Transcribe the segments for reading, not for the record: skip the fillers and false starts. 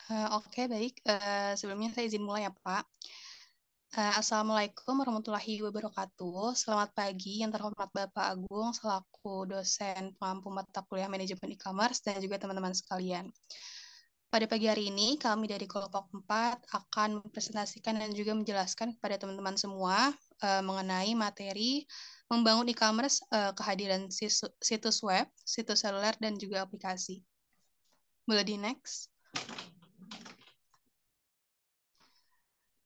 Oke, baik. Sebelumnya saya izin mulai ya, Pak. Assalamualaikum warahmatullahi wabarakatuh. Selamat pagi yang terhormat Bapak Agung selaku dosen pengampu mata kuliah manajemen e-commerce dan juga teman-teman sekalian. Pada pagi hari ini, kami dari kelompok 4 akan mempresentasikan dan juga menjelaskan kepada teman-teman semua mengenai materi membangun e-commerce, kehadiran situs web, situs seluler, dan juga aplikasi. Boleh di next?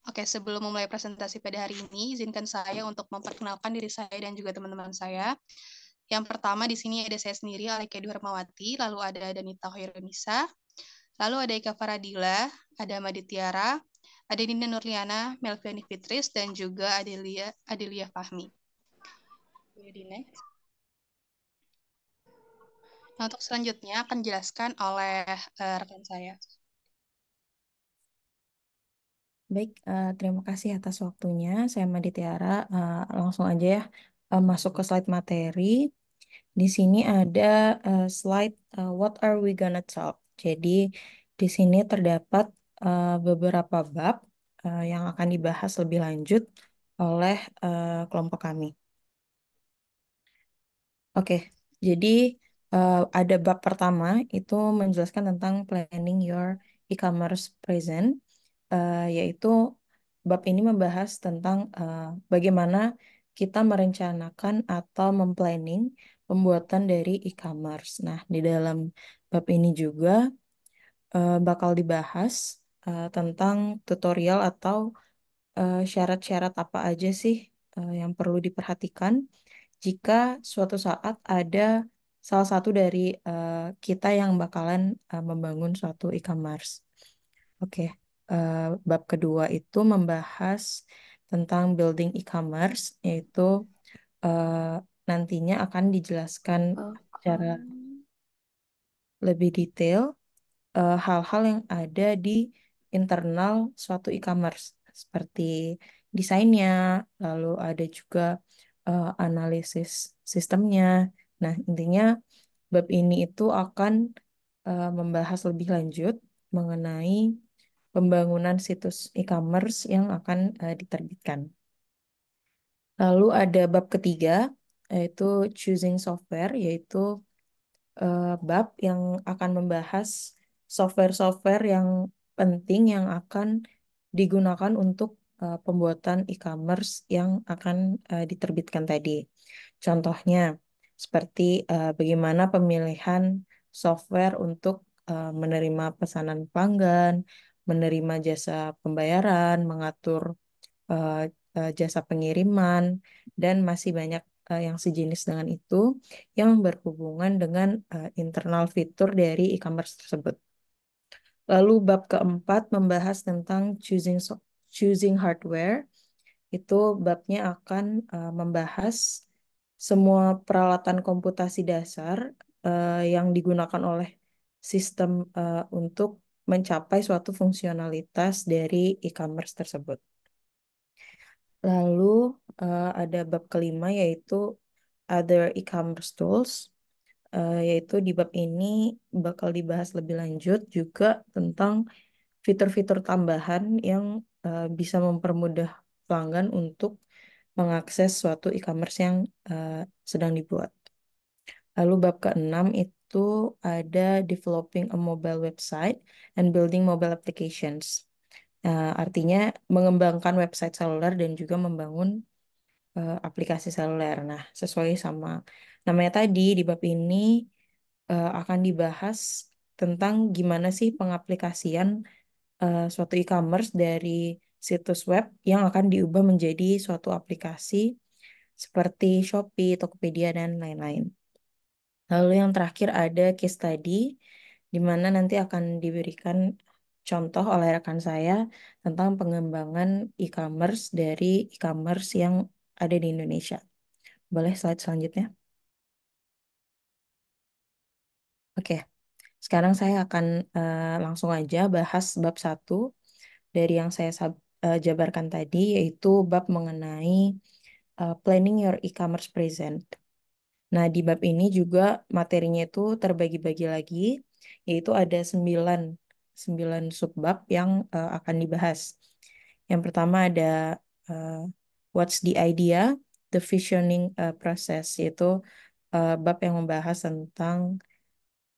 Oke, sebelum memulai presentasi pada hari ini, izinkan saya untuk memperkenalkan diri saya dan juga teman-teman saya. Yang pertama di sini ada saya sendiri, Alike Dwarmawati, lalu ada Danita Hoirunisa, lalu ada Eka Faradila, ada Maditiara, ada Dinda Nurliana, Melviani Fitris, dan juga Adelia Fahmi. Jadi next. Nah, untuk selanjutnya akan dijelaskan oleh rekan saya. Baik, terima kasih atas waktunya. Saya Maditiara. Langsung aja ya masuk ke slide materi. Di sini ada slide What are we gonna talk? Jadi di sini terdapat beberapa bab yang akan dibahas lebih lanjut oleh kelompok kami. Oke, jadi ada bab pertama itu menjelaskan tentang planning your e-commerce present, yaitu bab ini membahas tentang bagaimana kita merencanakan atau memplanning pembuatan dari e-commerce. Nah, di dalam bab ini juga bakal dibahas tentang tutorial atau syarat-syarat apa aja sih yang perlu diperhatikan jika suatu saat ada salah satu dari kita yang bakalan membangun suatu e-commerce. Oke, eh, bab kedua itu membahas tentang building e-commerce, yaitu eh, nantinya akan dijelaskan secara lebih detail hal-hal yang ada di internal suatu e-commerce, seperti desainnya, lalu ada juga analisis sistemnya. Nah, intinya bab ini itu akan membahas lebih lanjut mengenai pembangunan situs e-commerce yang akan diterbitkan. Lalu ada bab ketiga, yaitu choosing software, yaitu bab yang akan membahas software-software yang penting yang akan digunakan untuk pembuatan e-commerce yang akan diterbitkan tadi. Contohnya, seperti bagaimana pemilihan software untuk menerima pesanan pelanggan, menerima jasa pembayaran, mengatur eh, jasa pengiriman, dan masih banyak yang sejenis dengan itu yang berhubungan dengan internal fitur dari e-commerce tersebut. Lalu bab keempat membahas tentang choosing hardware. Itu babnya akan membahas semua peralatan komputasi dasar yang digunakan oleh sistem untuk mencapai suatu fungsionalitas dari e-commerce tersebut. Lalu ada bab kelima yaitu other e-commerce tools, yaitu di bab ini bakal dibahas lebih lanjut juga tentang fitur-fitur tambahan yang bisa mempermudah pelanggan untuk mengakses suatu e-commerce yang eh, sedang dibuat. Lalu bab keenam itu ada developing a mobile website and building mobile applications. Artinya mengembangkan website seluler dan juga membangun aplikasi seluler. Nah, sesuai sama namanya tadi, di bab ini akan dibahas tentang gimana sih pengaplikasian suatu e-commerce dari situs web yang akan diubah menjadi suatu aplikasi seperti Shopee, Tokopedia, dan lain-lain. Lalu yang terakhir ada case study, di mana nanti akan diberikan contoh oleh rekan saya tentang pengembangan e-commerce dari e-commerce yang ada di Indonesia. Boleh slide selanjutnya? Oke, sekarang saya akan langsung aja bahas bab satu dari yang saya jabarkan tadi, yaitu bab mengenai planning your e-commerce present. Nah, di bab ini juga materinya itu terbagi-bagi lagi, yaitu ada 9 subbab yang akan dibahas. Yang pertama ada uh, what's the idea, the visioning process, yaitu bab yang membahas tentang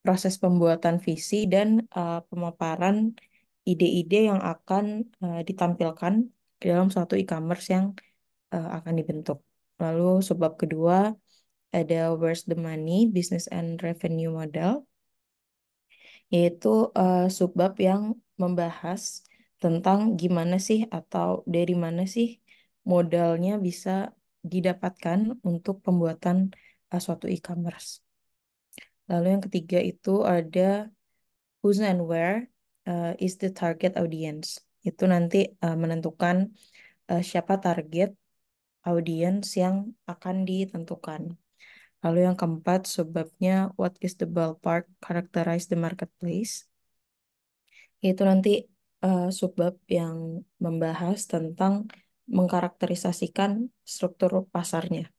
proses pembuatan visi dan pemaparan ide-ide yang akan ditampilkan ke dalam suatu e-commerce yang akan dibentuk. Lalu subbab kedua ada Where's the Money, Business and Revenue Model, yaitu subbab yang membahas tentang gimana sih atau dari mana sih modalnya bisa didapatkan untuk pembuatan suatu e-commerce. Lalu yang ketiga itu ada who's and where is the target audience. Itu nanti menentukan siapa target audience yang akan ditentukan. Lalu yang keempat, subbabnya what is the ballpark characterize the marketplace. Itu nanti subbab yang membahas tentang mengkarakterisasikan struktur pasarnya.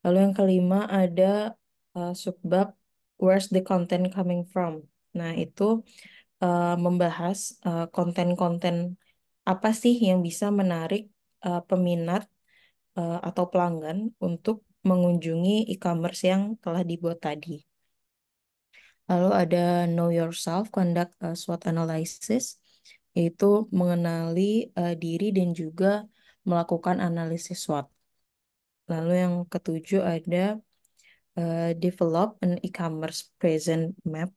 Lalu yang kelima ada subbab where's the content coming from. Nah, itu membahas konten-konten apa sih yang bisa menarik peminat atau pelanggan untuk mengunjungi e-commerce yang telah dibuat tadi. Lalu ada Know Yourself, Conduct a SWOT Analysis, yaitu mengenali diri dan juga melakukan analisis SWOT. Lalu yang ketujuh ada Develop an E-commerce Present Map,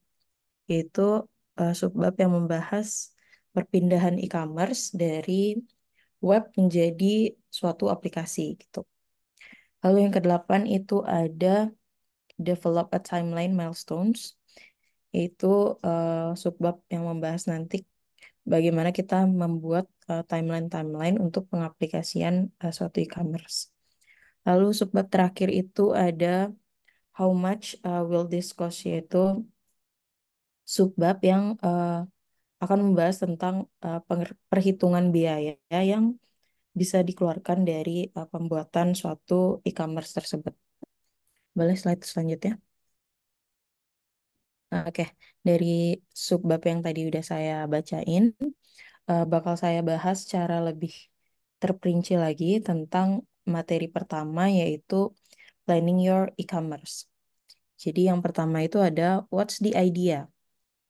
yaitu subbab yang membahas perpindahan e-commerce dari web menjadi suatu aplikasi gitu. Lalu yang kedelapan itu ada Develop a Timeline Milestones, yaitu subbab yang membahas nanti bagaimana kita membuat timeline-timeline untuk pengaplikasian suatu e-commerce. Lalu subbab terakhir itu ada How much will this cost, yaitu subbab yang akan membahas tentang perhitungan biaya yang bisa dikeluarkan dari pembuatan suatu e-commerce tersebut. Boleh slide selanjutnya. Nah, oke, dari subbab yang tadi udah saya bacain, bakal saya bahas secara lebih terperinci lagi tentang materi pertama, yaitu planning your e-commerce. Jadi yang pertama itu ada what's the idea,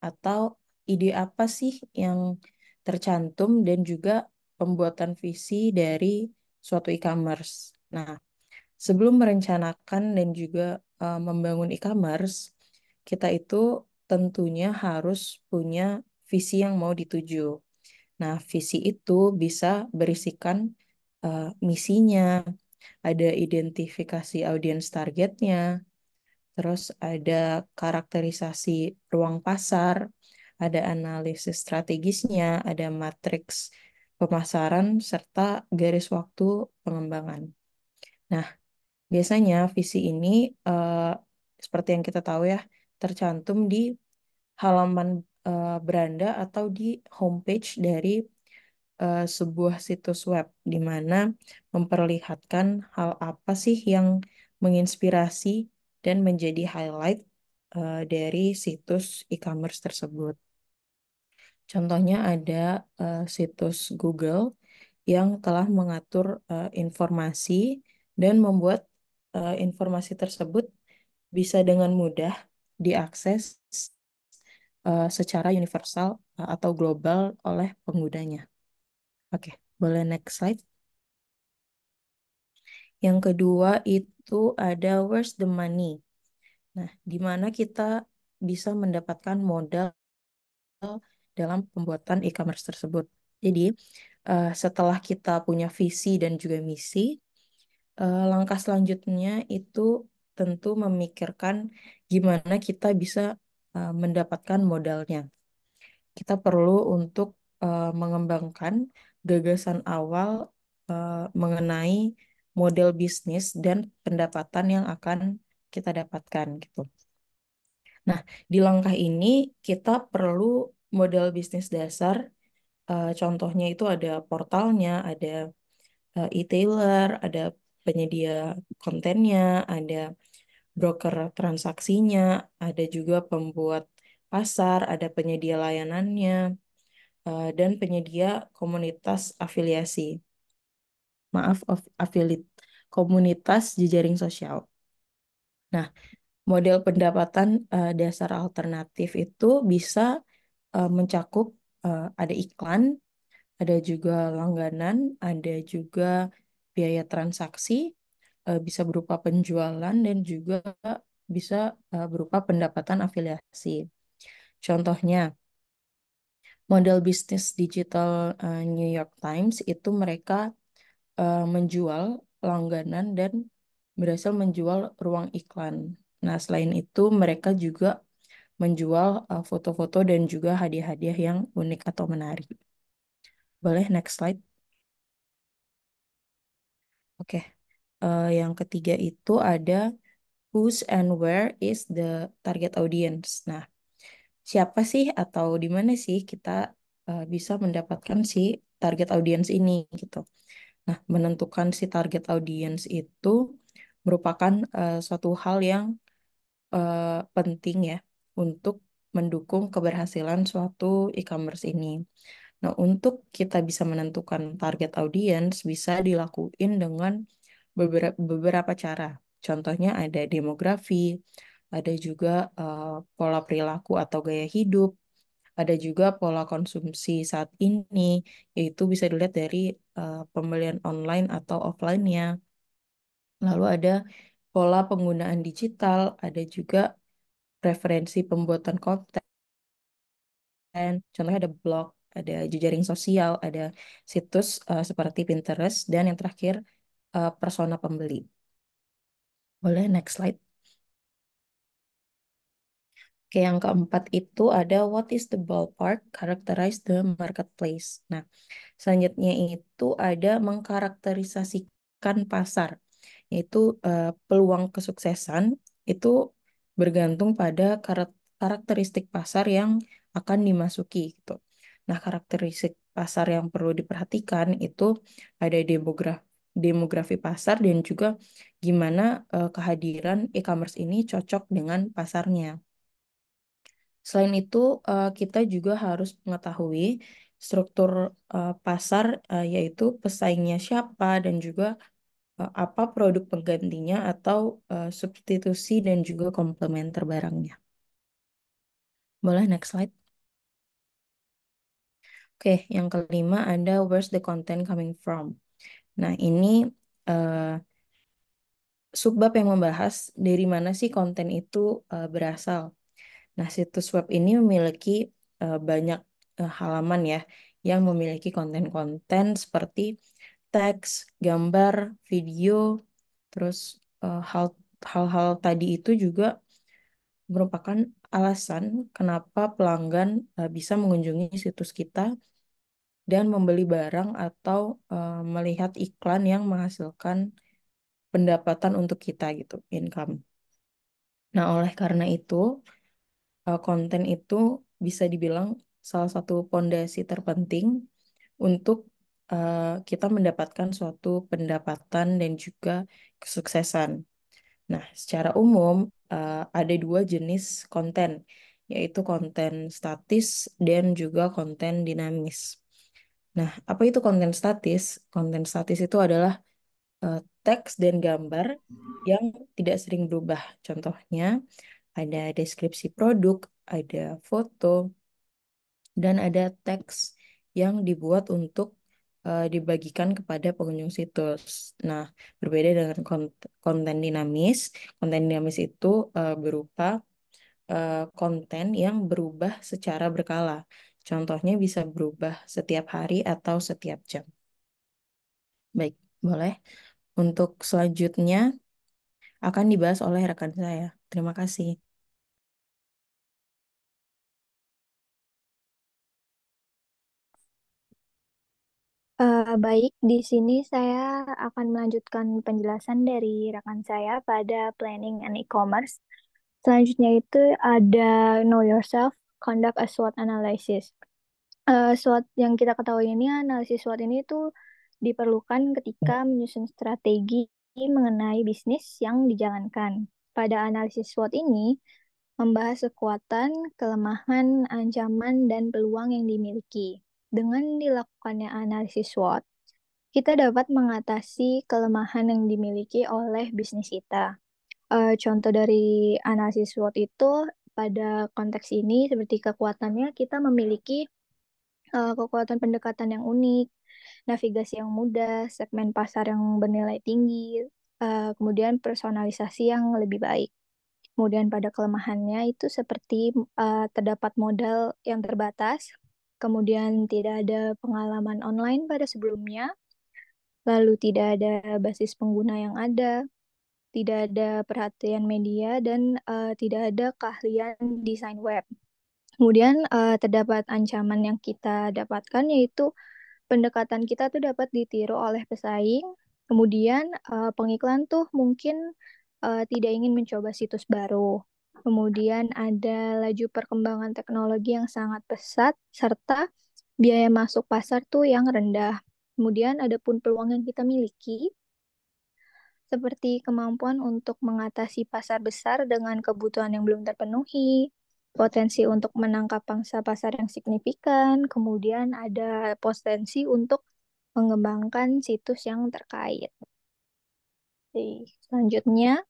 atau ide apa sih yang tercantum dan juga pembuatan visi dari suatu e-commerce. Nah, sebelum merencanakan dan juga membangun e-commerce, kita itu tentunya harus punya visi yang mau dituju. Nah, visi itu bisa berisikan misinya, ada identifikasi audiens targetnya, terus ada karakterisasi ruang pasar, ada analisis strategisnya, ada matriks pemasaran, serta garis waktu pengembangan. Nah, biasanya visi ini eh, seperti yang kita tahu ya, tercantum di halaman beranda atau di homepage dari sebuah situs web, di mana memperlihatkan hal apa sih yang menginspirasi dan menjadi highlight dari situs e-commerce tersebut. Contohnya ada situs Google yang telah mengatur informasi dan membuat informasi tersebut bisa dengan mudah diakses secara universal atau global oleh penggunanya. Oke, boleh next slide. Yang kedua itu ada where's the money. Nah, di mana kita bisa mendapatkan modal dalam pembuatan e-commerce tersebut. Jadi, setelah kita punya visi dan juga misi, langkah selanjutnya itu tentu memikirkan gimana kita bisa mendapatkan modalnya. Kita perlu untuk mengembangkan gagasan awal mengenai model bisnis dan pendapatan yang akan kita dapatkan gitu. Nah, di langkah ini kita perlu model bisnis dasar. Contohnya itu ada portalnya, ada e-tailer, ada penyedia kontennya, ada broker transaksinya, ada juga pembuat pasar, ada penyedia layanannya, dan penyedia komunitas afiliasi. Maaf, affiliate, komunitas jejaring sosial. Nah, model pendapatan dasar alternatif itu bisa mencakup ada iklan, ada juga langganan, ada juga biaya transaksi, bisa berupa penjualan dan juga bisa berupa pendapatan afiliasi. Contohnya, model bisnis digital New York Times itu mereka menjual langganan dan berhasil menjual ruang iklan. Nah, selain itu mereka juga menjual foto-foto dan juga hadiah-hadiah yang unik atau menarik. Boleh next slide? Oke. Yang ketiga itu ada whose and where is the target audience. Nah, siapa sih atau di mana sih kita bisa mendapatkan si target audience ini gitu. Nah, menentukan si target audience itu merupakan suatu hal yang penting ya untuk mendukung keberhasilan suatu e-commerce ini. Nah, untuk kita bisa menentukan target audience bisa dilakuin dengan beberapa cara. Contohnya ada demografi, ada juga pola perilaku atau gaya hidup, ada juga pola konsumsi saat ini, yaitu bisa dilihat dari pembelian online atau offline-nya. Lalu ada pola penggunaan digital, ada juga preferensi pembuatan konten. Contohnya ada blog, ada jejaring sosial, ada situs seperti Pinterest, dan yang terakhir persona pembeli. Boleh next slide. Oke, yang keempat itu ada what is the ballpark characterize the marketplace. Nah, selanjutnya itu ada mengkarakterisasikan pasar, yaitu peluang kesuksesan itu bergantung pada karakteristik pasar yang akan dimasuki gitu. Nah, karakteristik pasar yang perlu diperhatikan itu ada demografi pasar dan juga gimana kehadiran e-commerce ini cocok dengan pasarnya. Selain itu, kita juga harus mengetahui struktur pasar, yaitu pesaingnya siapa dan juga apa produk penggantinya atau substitusi dan juga komplementer barangnya. Boleh next slide. Oke, yang kelima ada where's the content coming from. Nah, ini eh, subbab yang membahas dari mana sih konten itu berasal. Nah, situs web ini memiliki banyak halaman ya yang memiliki konten-konten seperti teks, gambar, video, terus hal-hal tadi itu juga merupakan alasan kenapa pelanggan bisa mengunjungi situs kita dan membeli barang atau melihat iklan yang menghasilkan pendapatan untuk kita gitu, income. Nah, oleh karena itu, konten itu bisa dibilang salah satu pondasi terpenting untuk kita mendapatkan suatu pendapatan dan juga kesuksesan. Nah, secara umum ada dua jenis konten, yaitu konten statis dan juga konten dinamis. Nah, apa itu konten statis? Konten statis itu adalah teks dan gambar yang tidak sering berubah. Contohnya, ada deskripsi produk, ada foto, dan ada teks yang dibuat untuk dibagikan kepada pengunjung situs. Nah, berbeda dengan konten dinamis. Konten dinamis itu berupa konten yang berubah secara berkala. Contohnya bisa berubah setiap hari atau setiap jam. Baik, boleh. Untuk selanjutnya akan dibahas oleh rekan saya. Terima kasih. Baik, di sini saya akan melanjutkan penjelasan dari rekan saya pada planning and e-commerce. Selanjutnya itu ada know yourself, conduct a SWOT analysis. SWOT yang kita ketahui ini, analisis SWOT ini itu diperlukan ketika menyusun strategi mengenai bisnis yang dijalankan. Pada analisis SWOT ini, membahas kekuatan, kelemahan, ancaman, dan peluang yang dimiliki. Dengan dilakukannya analisis SWOT, kita dapat mengatasi kelemahan yang dimiliki oleh bisnis kita. Contoh dari analisis SWOT itu pada konteks ini seperti kekuatannya kita memiliki kekuatan pendekatan yang unik, navigasi yang mudah, segmen pasar yang bernilai tinggi, kemudian personalisasi yang lebih baik. Kemudian pada kelemahannya itu seperti terdapat modal yang terbatas, kemudian tidak ada pengalaman online pada sebelumnya, lalu tidak ada basis pengguna yang ada, tidak ada perhatian media, dan tidak ada keahlian desain web. Kemudian terdapat ancaman yang kita dapatkan yaitu pendekatan kita tuh dapat ditiru oleh pesaing. Kemudian pengiklan tuh mungkin tidak ingin mencoba situs baru. Kemudian ada laju perkembangan teknologi yang sangat pesat serta biaya masuk pasar tuh yang rendah. Kemudian ada pun peluang yang kita miliki seperti kemampuan untuk mengatasi pasar besar dengan kebutuhan yang belum terpenuhi, potensi untuk menangkap pangsa pasar yang signifikan, kemudian ada potensi untuk mengembangkan situs yang terkait. Jadi, selanjutnya,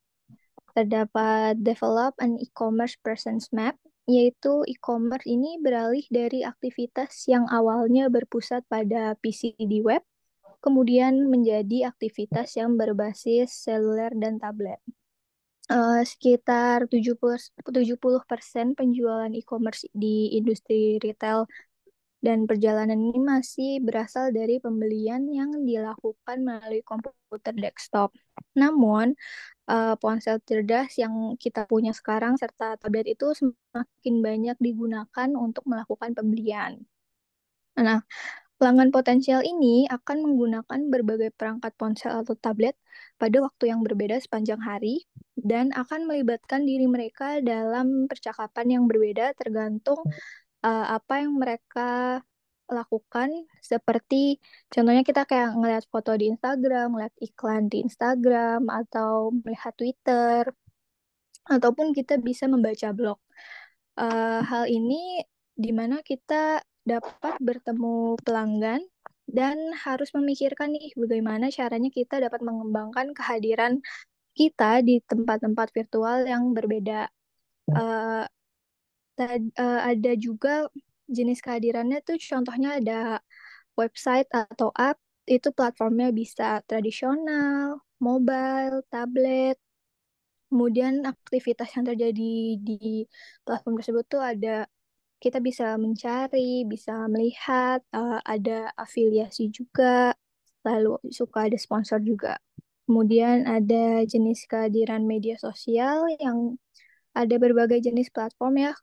terdapat develop an e-commerce presence map, yaitu e-commerce ini beralih dari aktivitas yang awalnya berpusat pada PC di web, kemudian menjadi aktivitas yang berbasis seluler dan tablet. Sekitar 70% penjualan e-commerce di industri retail dan perjalanan ini masih berasal dari pembelian yang dilakukan melalui komputer desktop. Namun, ponsel cerdas yang kita punya sekarang serta tablet itu semakin banyak digunakan untuk melakukan pembelian. Nah, pelanggan potensial ini akan menggunakan berbagai perangkat ponsel atau tablet pada waktu yang berbeda sepanjang hari dan akan melibatkan diri mereka dalam percakapan yang berbeda tergantung apa yang mereka lakukan, seperti contohnya kita kayak ngeliat foto di Instagram, ngeliat iklan di Instagram, atau melihat Twitter, ataupun kita bisa membaca blog. Hal ini di mana kita dapat bertemu pelanggan dan harus memikirkan nih bagaimana caranya kita dapat mengembangkan kehadiran kita di tempat-tempat virtual yang berbeda. Uh, ada juga jenis kehadirannya tuh contohnya ada website atau app, itu platformnya bisa tradisional, mobile, tablet. Kemudian aktivitas yang terjadi di platform tersebut tuh ada kita bisa mencari, bisa melihat, ada afiliasi juga, lalu suka ada sponsor juga. Kemudian ada jenis kehadiran media sosial yang ada berbagai jenis platform ya,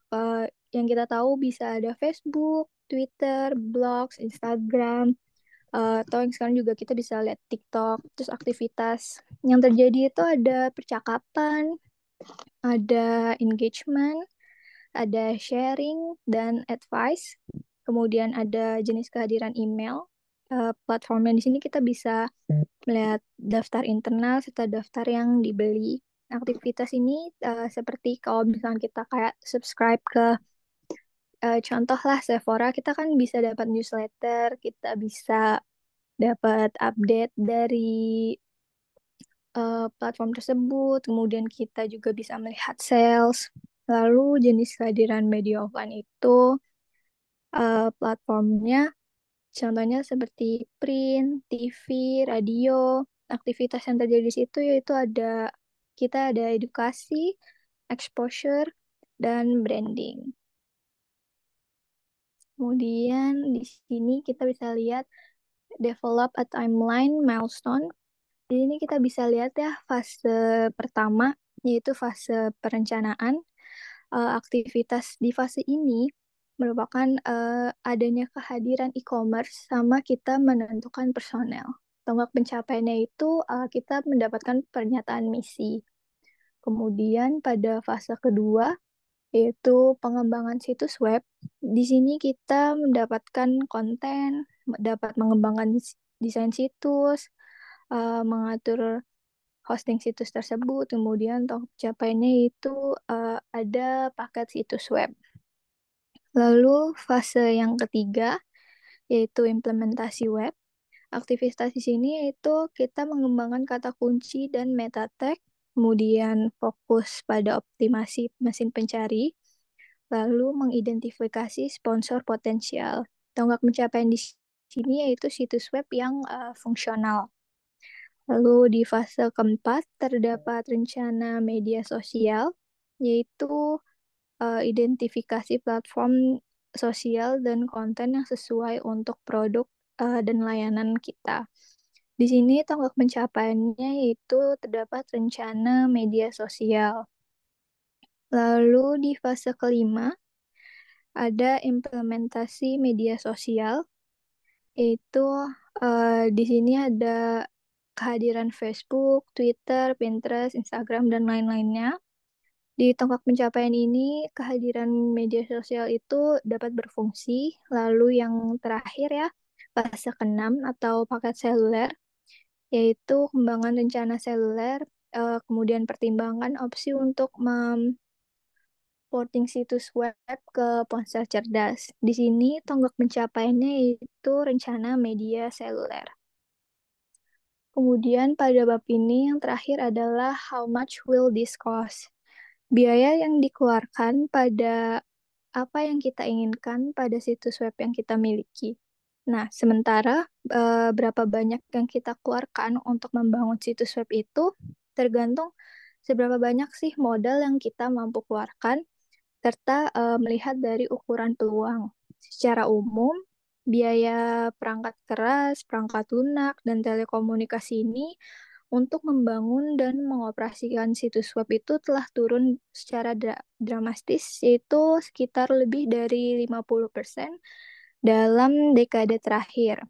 yang kita tahu bisa ada Facebook, Twitter, blogs, Instagram, atau yang sekarang juga kita bisa lihat TikTok. Terus aktivitas yang terjadi itu ada percakapan, ada engagement, ada sharing dan advice. Kemudian ada jenis kehadiran email. Platformnya di sini kita bisa melihat daftar internal serta daftar yang dibeli. Aktivitas ini seperti kalau misalnya kita kayak subscribe ke contoh lah Sephora, kita kan bisa dapat newsletter, kita bisa dapat update dari platform tersebut, kemudian kita juga bisa melihat sales. Lalu jenis kehadiran media offline itu platformnya contohnya seperti print, TV, radio. Aktivitas yang terjadi di situ yaitu kita ada edukasi, exposure, dan branding. Kemudian di sini kita bisa lihat develop a timeline milestone. Di sini kita bisa lihat ya fase pertama yaitu fase perencanaan. Aktivitas di fase ini merupakan adanya kehadiran e-commerce sama kita menentukan personel. Tonggak pencapaiannya itu kita mendapatkan pernyataan misi. Kemudian pada fase kedua yaitu pengembangan situs web. Di sini kita mendapatkan konten, dapat mengembangkan desain situs, mengatur hosting situs tersebut. Kemudian tonggak pencapaiannya itu ada paket situs web. Lalu fase yang ketiga yaitu implementasi web. Aktivitas di sini yaitu kita mengembangkan kata kunci dan meta tag, kemudian fokus pada optimasi mesin pencari, lalu mengidentifikasi sponsor potensial. Tonggak pencapaian di sini yaitu situs web yang fungsional. Lalu di fase keempat terdapat rencana media sosial, yaitu identifikasi platform sosial dan konten yang sesuai untuk produk dan layanan kita. Di sini tonggak pencapaiannya yaitu terdapat rencana media sosial. Lalu di fase kelima ada implementasi media sosial, yaitu di sini ada kehadiran Facebook, Twitter, Pinterest, Instagram, dan lain-lainnya. Di tonggak pencapaian ini, kehadiran media sosial itu dapat berfungsi. Lalu yang terakhir ya, fase ke-6 atau paket seluler, yaitu kembangan rencana seluler, kemudian pertimbangan opsi untuk porting situs web ke ponsel cerdas. Di sini tonggak pencapaiannya yaitu rencana media seluler. Kemudian pada bab ini yang terakhir adalah how much will this cost? Biaya yang dikeluarkan pada apa yang kita inginkan pada situs web yang kita miliki. Nah, sementara berapa banyak yang kita keluarkan untuk membangun situs web itu tergantung seberapa banyak sih modal yang kita mampu keluarkan serta melihat dari ukuran peluang. Secara umum, biaya perangkat keras, perangkat lunak, dan telekomunikasi ini untuk membangun dan mengoperasikan situs web itu telah turun secara dramatis, yaitu sekitar lebih dari 50% dalam dekade terakhir,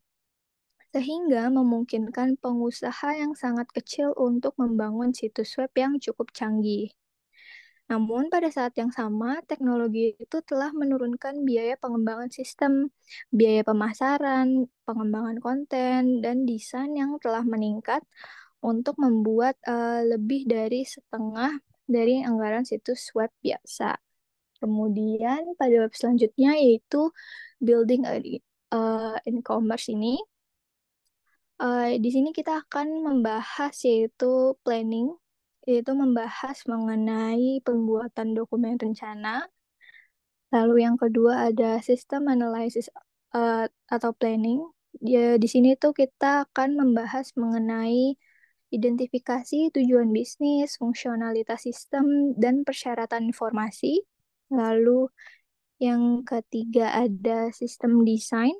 sehingga memungkinkan pengusaha yang sangat kecil untuk membangun situs web yang cukup canggih. Namun, pada saat yang sama, teknologi itu telah menurunkan biaya pengembangan sistem, biaya pemasaran, pengembangan konten, dan desain yang telah meningkat untuk membuat lebih dari setengah dari anggaran situs web biasa. Kemudian, pada web selanjutnya yaitu building e-commerce ini. Di sini kita akan membahas yaitu planning, yaitu membahas mengenai pembuatan dokumen rencana. Lalu yang kedua ada system analysis atau planning. Di sini tuh kita akan membahas mengenai identifikasi tujuan bisnis, fungsionalitas sistem, dan persyaratan informasi. Lalu yang ketiga ada sistem desain,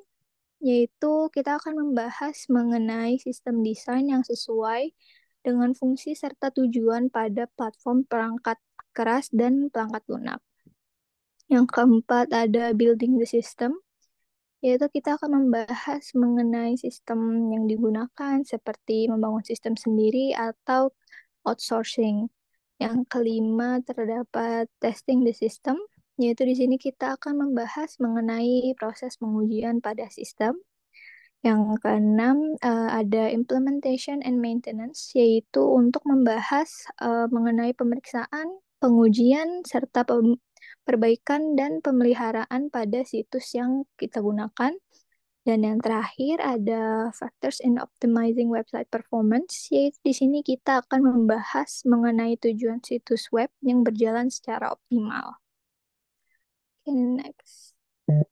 yaitu kita akan membahas mengenai sistem desain yang sesuai dengan fungsi serta tujuan pada platform perangkat keras dan perangkat lunak. Yang keempat ada building the system, yaitu kita akan membahas mengenai sistem yang digunakan seperti membangun sistem sendiri atau outsourcing. Yang kelima terdapat testing the system, yaitu di sini kita akan membahas mengenai proses pengujian pada sistem. Yang keenam ada implementation and maintenance, yaitu untuk membahas mengenai pemeriksaan, pengujian, serta perbaikan dan pemeliharaan pada situs yang kita gunakan. Dan yang terakhir ada factors in optimizing website performance, yaitu di sini kita akan membahas mengenai tujuan situs web yang berjalan secara optimal. Okay, next.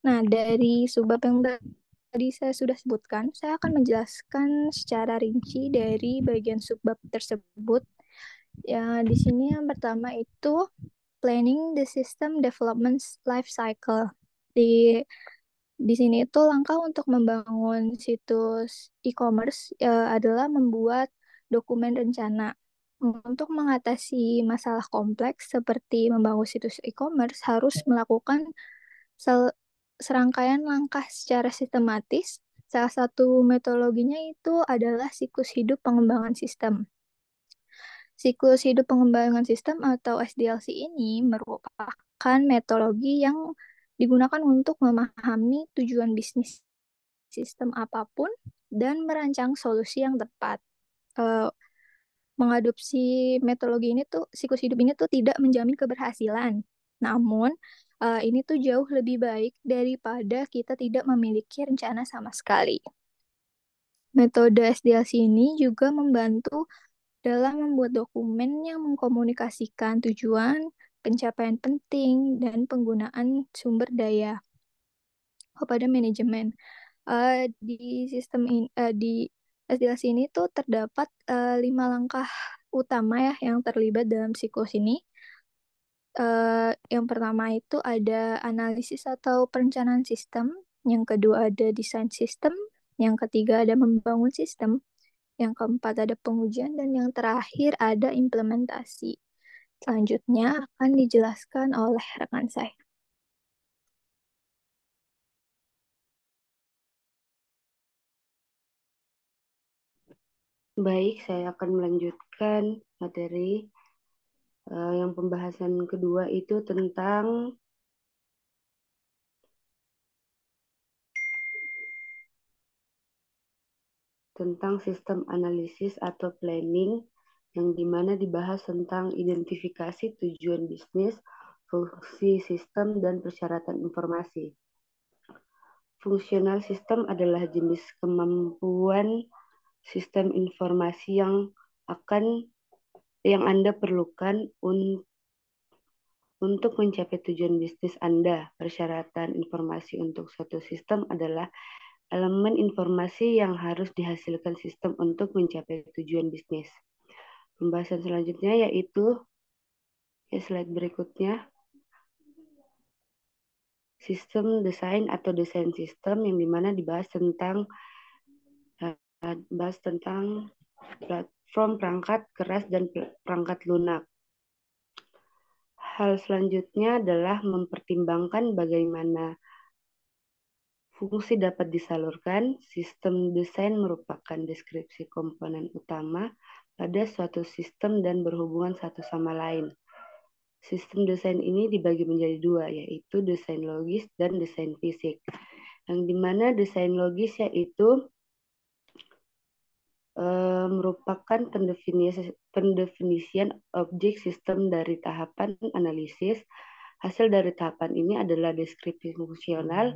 Nah, dari subbab yang tadi saya sudah sebutkan, saya akan menjelaskan secara rinci dari bagian subbab tersebut. Ya, di sini yang pertama itu planning the system development life cycle. Di sini itu langkah untuk membangun situs e-commerce adalah membuat dokumen rencana. Untuk mengatasi masalah kompleks seperti membangun situs e-commerce harus melakukan serangkaian langkah secara sistematis. Salah satu metodologinya itu adalah siklus hidup pengembangan sistem. Siklus hidup pengembangan sistem atau SDLC ini merupakan metodologi yang digunakan untuk memahami tujuan bisnis sistem apapun dan merancang solusi yang tepat. mengadopsi metodologi ini tuh, siklus hidup ini tuh tidak menjamin keberhasilan. Namun, ini tuh jauh lebih baik daripada kita tidak memiliki rencana sama sekali. Metode SDLC ini juga membantu dalam membuat dokumen yang mengkomunikasikan tujuan, pencapaian penting, dan penggunaan sumber daya kepada manajemen. Di sistem ini, di SDLC ini tuh terdapat 5 langkah utama ya yang terlibat dalam siklus ini. Yang pertama itu ada analisis atau perencanaan sistem, yang kedua ada desain sistem, yang ketiga ada membangun sistem, yang keempat ada pengujian, dan yang terakhir ada implementasi. Selanjutnya akan dijelaskan oleh rekan saya. Baik, saya akan melanjutkan materi yang pembahasan kedua itu tentang sistem analisis atau planning, yang dimana dibahas tentang identifikasi tujuan bisnis, fungsi sistem, dan persyaratan informasi. Fungsional sistem adalah jenis kemampuan sistem informasi yang Anda perlukan untuk mencapai tujuan bisnis Anda. Persyaratan informasi untuk suatu sistem adalah elemen informasi yang harus dihasilkan sistem untuk mencapai tujuan bisnis. Pembahasan selanjutnya yaitu slide berikutnya, sistem desain atau desain sistem, yang dimana dibahas tentang platform perangkat keras dan perangkat lunak. Hal selanjutnya adalah mempertimbangkan bagaimana fungsi dapat disalurkan. Sistem desain merupakan deskripsi komponen utama pada suatu sistem dan berhubungan satu sama lain. Sistem desain ini dibagi menjadi dua, yaitu desain logis dan desain fisik. Yang dimana desain logis yaitu merupakan pendefinisian objek sistem dari tahapan analisis. Hasil dari tahapan ini adalah deskripsi fungsional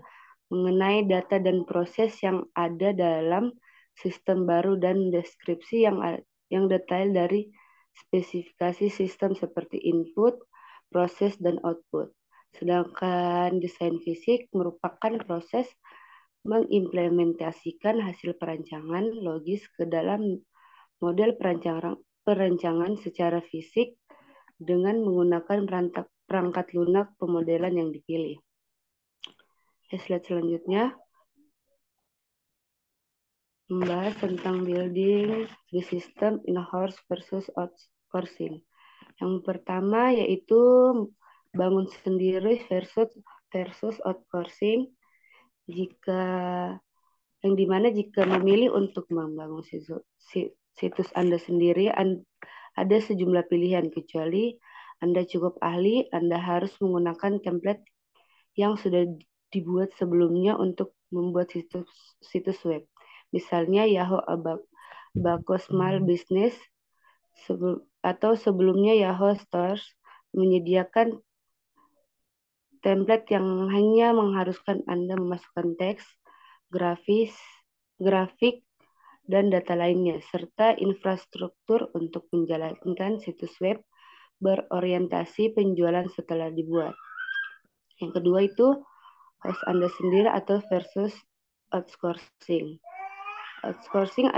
mengenai data dan proses yang ada dalam sistem baru, dan deskripsi yang detail dari spesifikasi sistem seperti input, proses, dan output. Sedangkan desain fisik merupakan proses mengimplementasikan hasil perancangan logis ke dalam model perancangan secara fisik dengan menggunakan perangkat lunak pemodelan yang dipilih. Slide selanjutnya membahas tentang building the system in-house versus outsourcing. Yang pertama yaitu bangun sendiri versus outsourcing. Yang dimana jika memilih untuk membangun situs Anda sendiri, ada sejumlah pilihan. Kecuali Anda cukup ahli, Anda harus menggunakan template yang sudah dibuat sebelumnya untuk membuat situs web. Misalnya Yahoo Abacus Small Business atau sebelumnya Yahoo Stores menyediakan template yang hanya mengharuskan Anda memasukkan teks, grafik, dan data lainnya, serta infrastruktur untuk menjalankan situs web berorientasi penjualan setelah dibuat. Yang kedua itu host Anda sendiri atau versus outsourcing. Outsourcing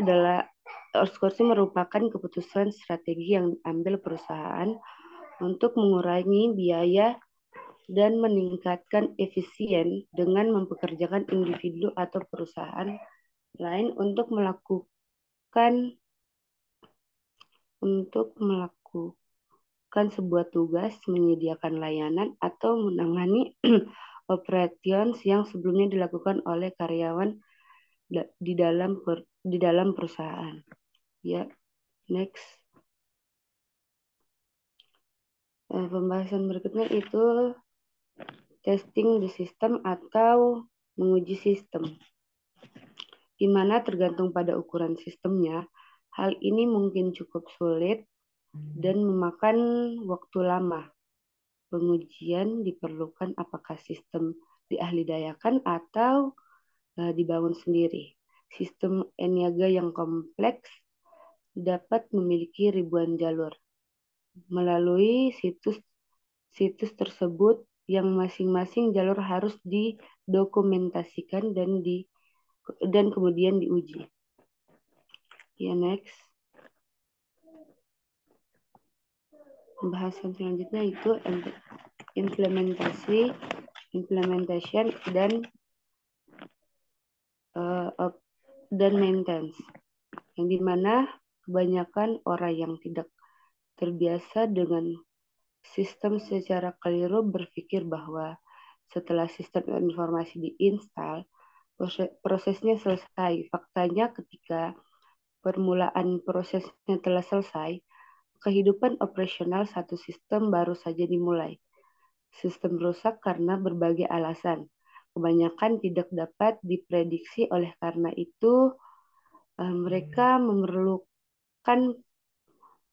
merupakan keputusan strategi yang diambil perusahaan untuk mengurangi biaya dan meningkatkan efisien dengan mempekerjakan individu atau perusahaan lain untuk melakukan sebuah tugas, menyediakan layanan, atau menangani operations yang sebelumnya dilakukan oleh karyawan di dalam perusahaan. Ya, next. Pembahasan berikutnya itu testing the system atau menguji sistem, di mana tergantung pada ukuran sistemnya, Hal ini mungkin cukup sulit dan memakan waktu lama. Pengujian diperlukan apakah sistem diahlidayakan atau dibangun sendiri. Sistem Eniaga yang kompleks dapat memiliki ribuan jalur. Melalui situs tersebut yang masing-masing jalur harus didokumentasikan dan kemudian diuji. Ya, next. Pembahasan selanjutnya itu implementation dan maintenance, yang dimana kebanyakan orang yang tidak terbiasa dengan sistem secara keliru berpikir bahwa setelah sistem informasi diinstal, prosesnya selesai. Faktanya ketika permulaan prosesnya telah selesai, kehidupan operasional satu sistem baru saja dimulai. Sistem rusak karena berbagai alasan. Kebanyakan tidak dapat diprediksi, oleh karena itu mereka memerlukan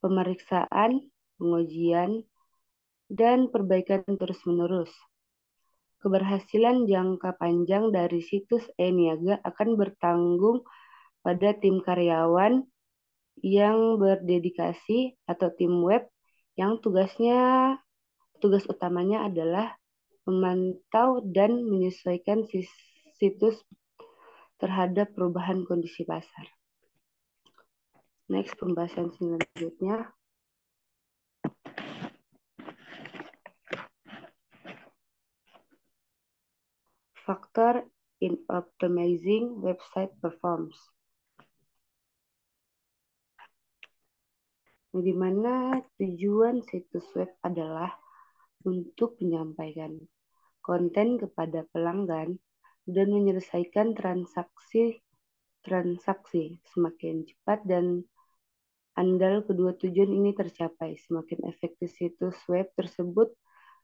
pemeriksaan, pengujian, dan perbaikan terus-menerus. Keberhasilan jangka panjang dari situs e-Niaga akan bertanggung pada tim karyawan yang berdedikasi atau tim web yang tugas utamanya adalah memantau dan menyesuaikan situs terhadap perubahan kondisi pasar. Next, pembahasan selanjutnya. Faktor in optimizing website performance. Di mana tujuan situs web adalah untuk menyampaikan konten kepada pelanggan dan menyelesaikan transaksi semakin cepat dan andal kedua tujuan ini tercapai, semakin efektif situs web tersebut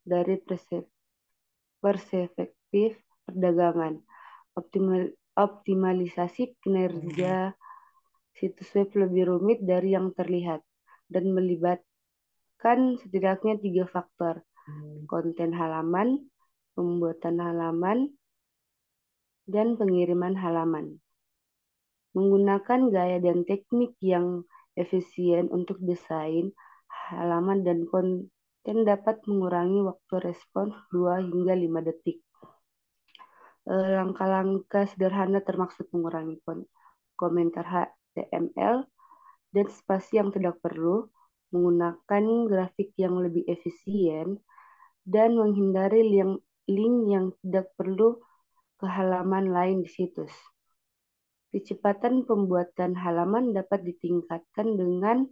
dari perspektif perdagangan. Optimalisasi kinerja situs web lebih rumit dari yang terlihat dan melibatkan setidaknya 3 faktor: konten halaman, pembuatan halaman, dan pengiriman halaman. Menggunakan gaya dan teknik yang efisien untuk desain halaman dan konten dapat mengurangi waktu respons 2 hingga 5 detik. Langkah-langkah sederhana termasuk mengurangi komentar HTML dan spasi yang tidak perlu, menggunakan grafik yang lebih efisien, dan menghindari link yang tidak perlu ke halaman lain di situs. Kecepatan pembuatan halaman dapat ditingkatkan dengan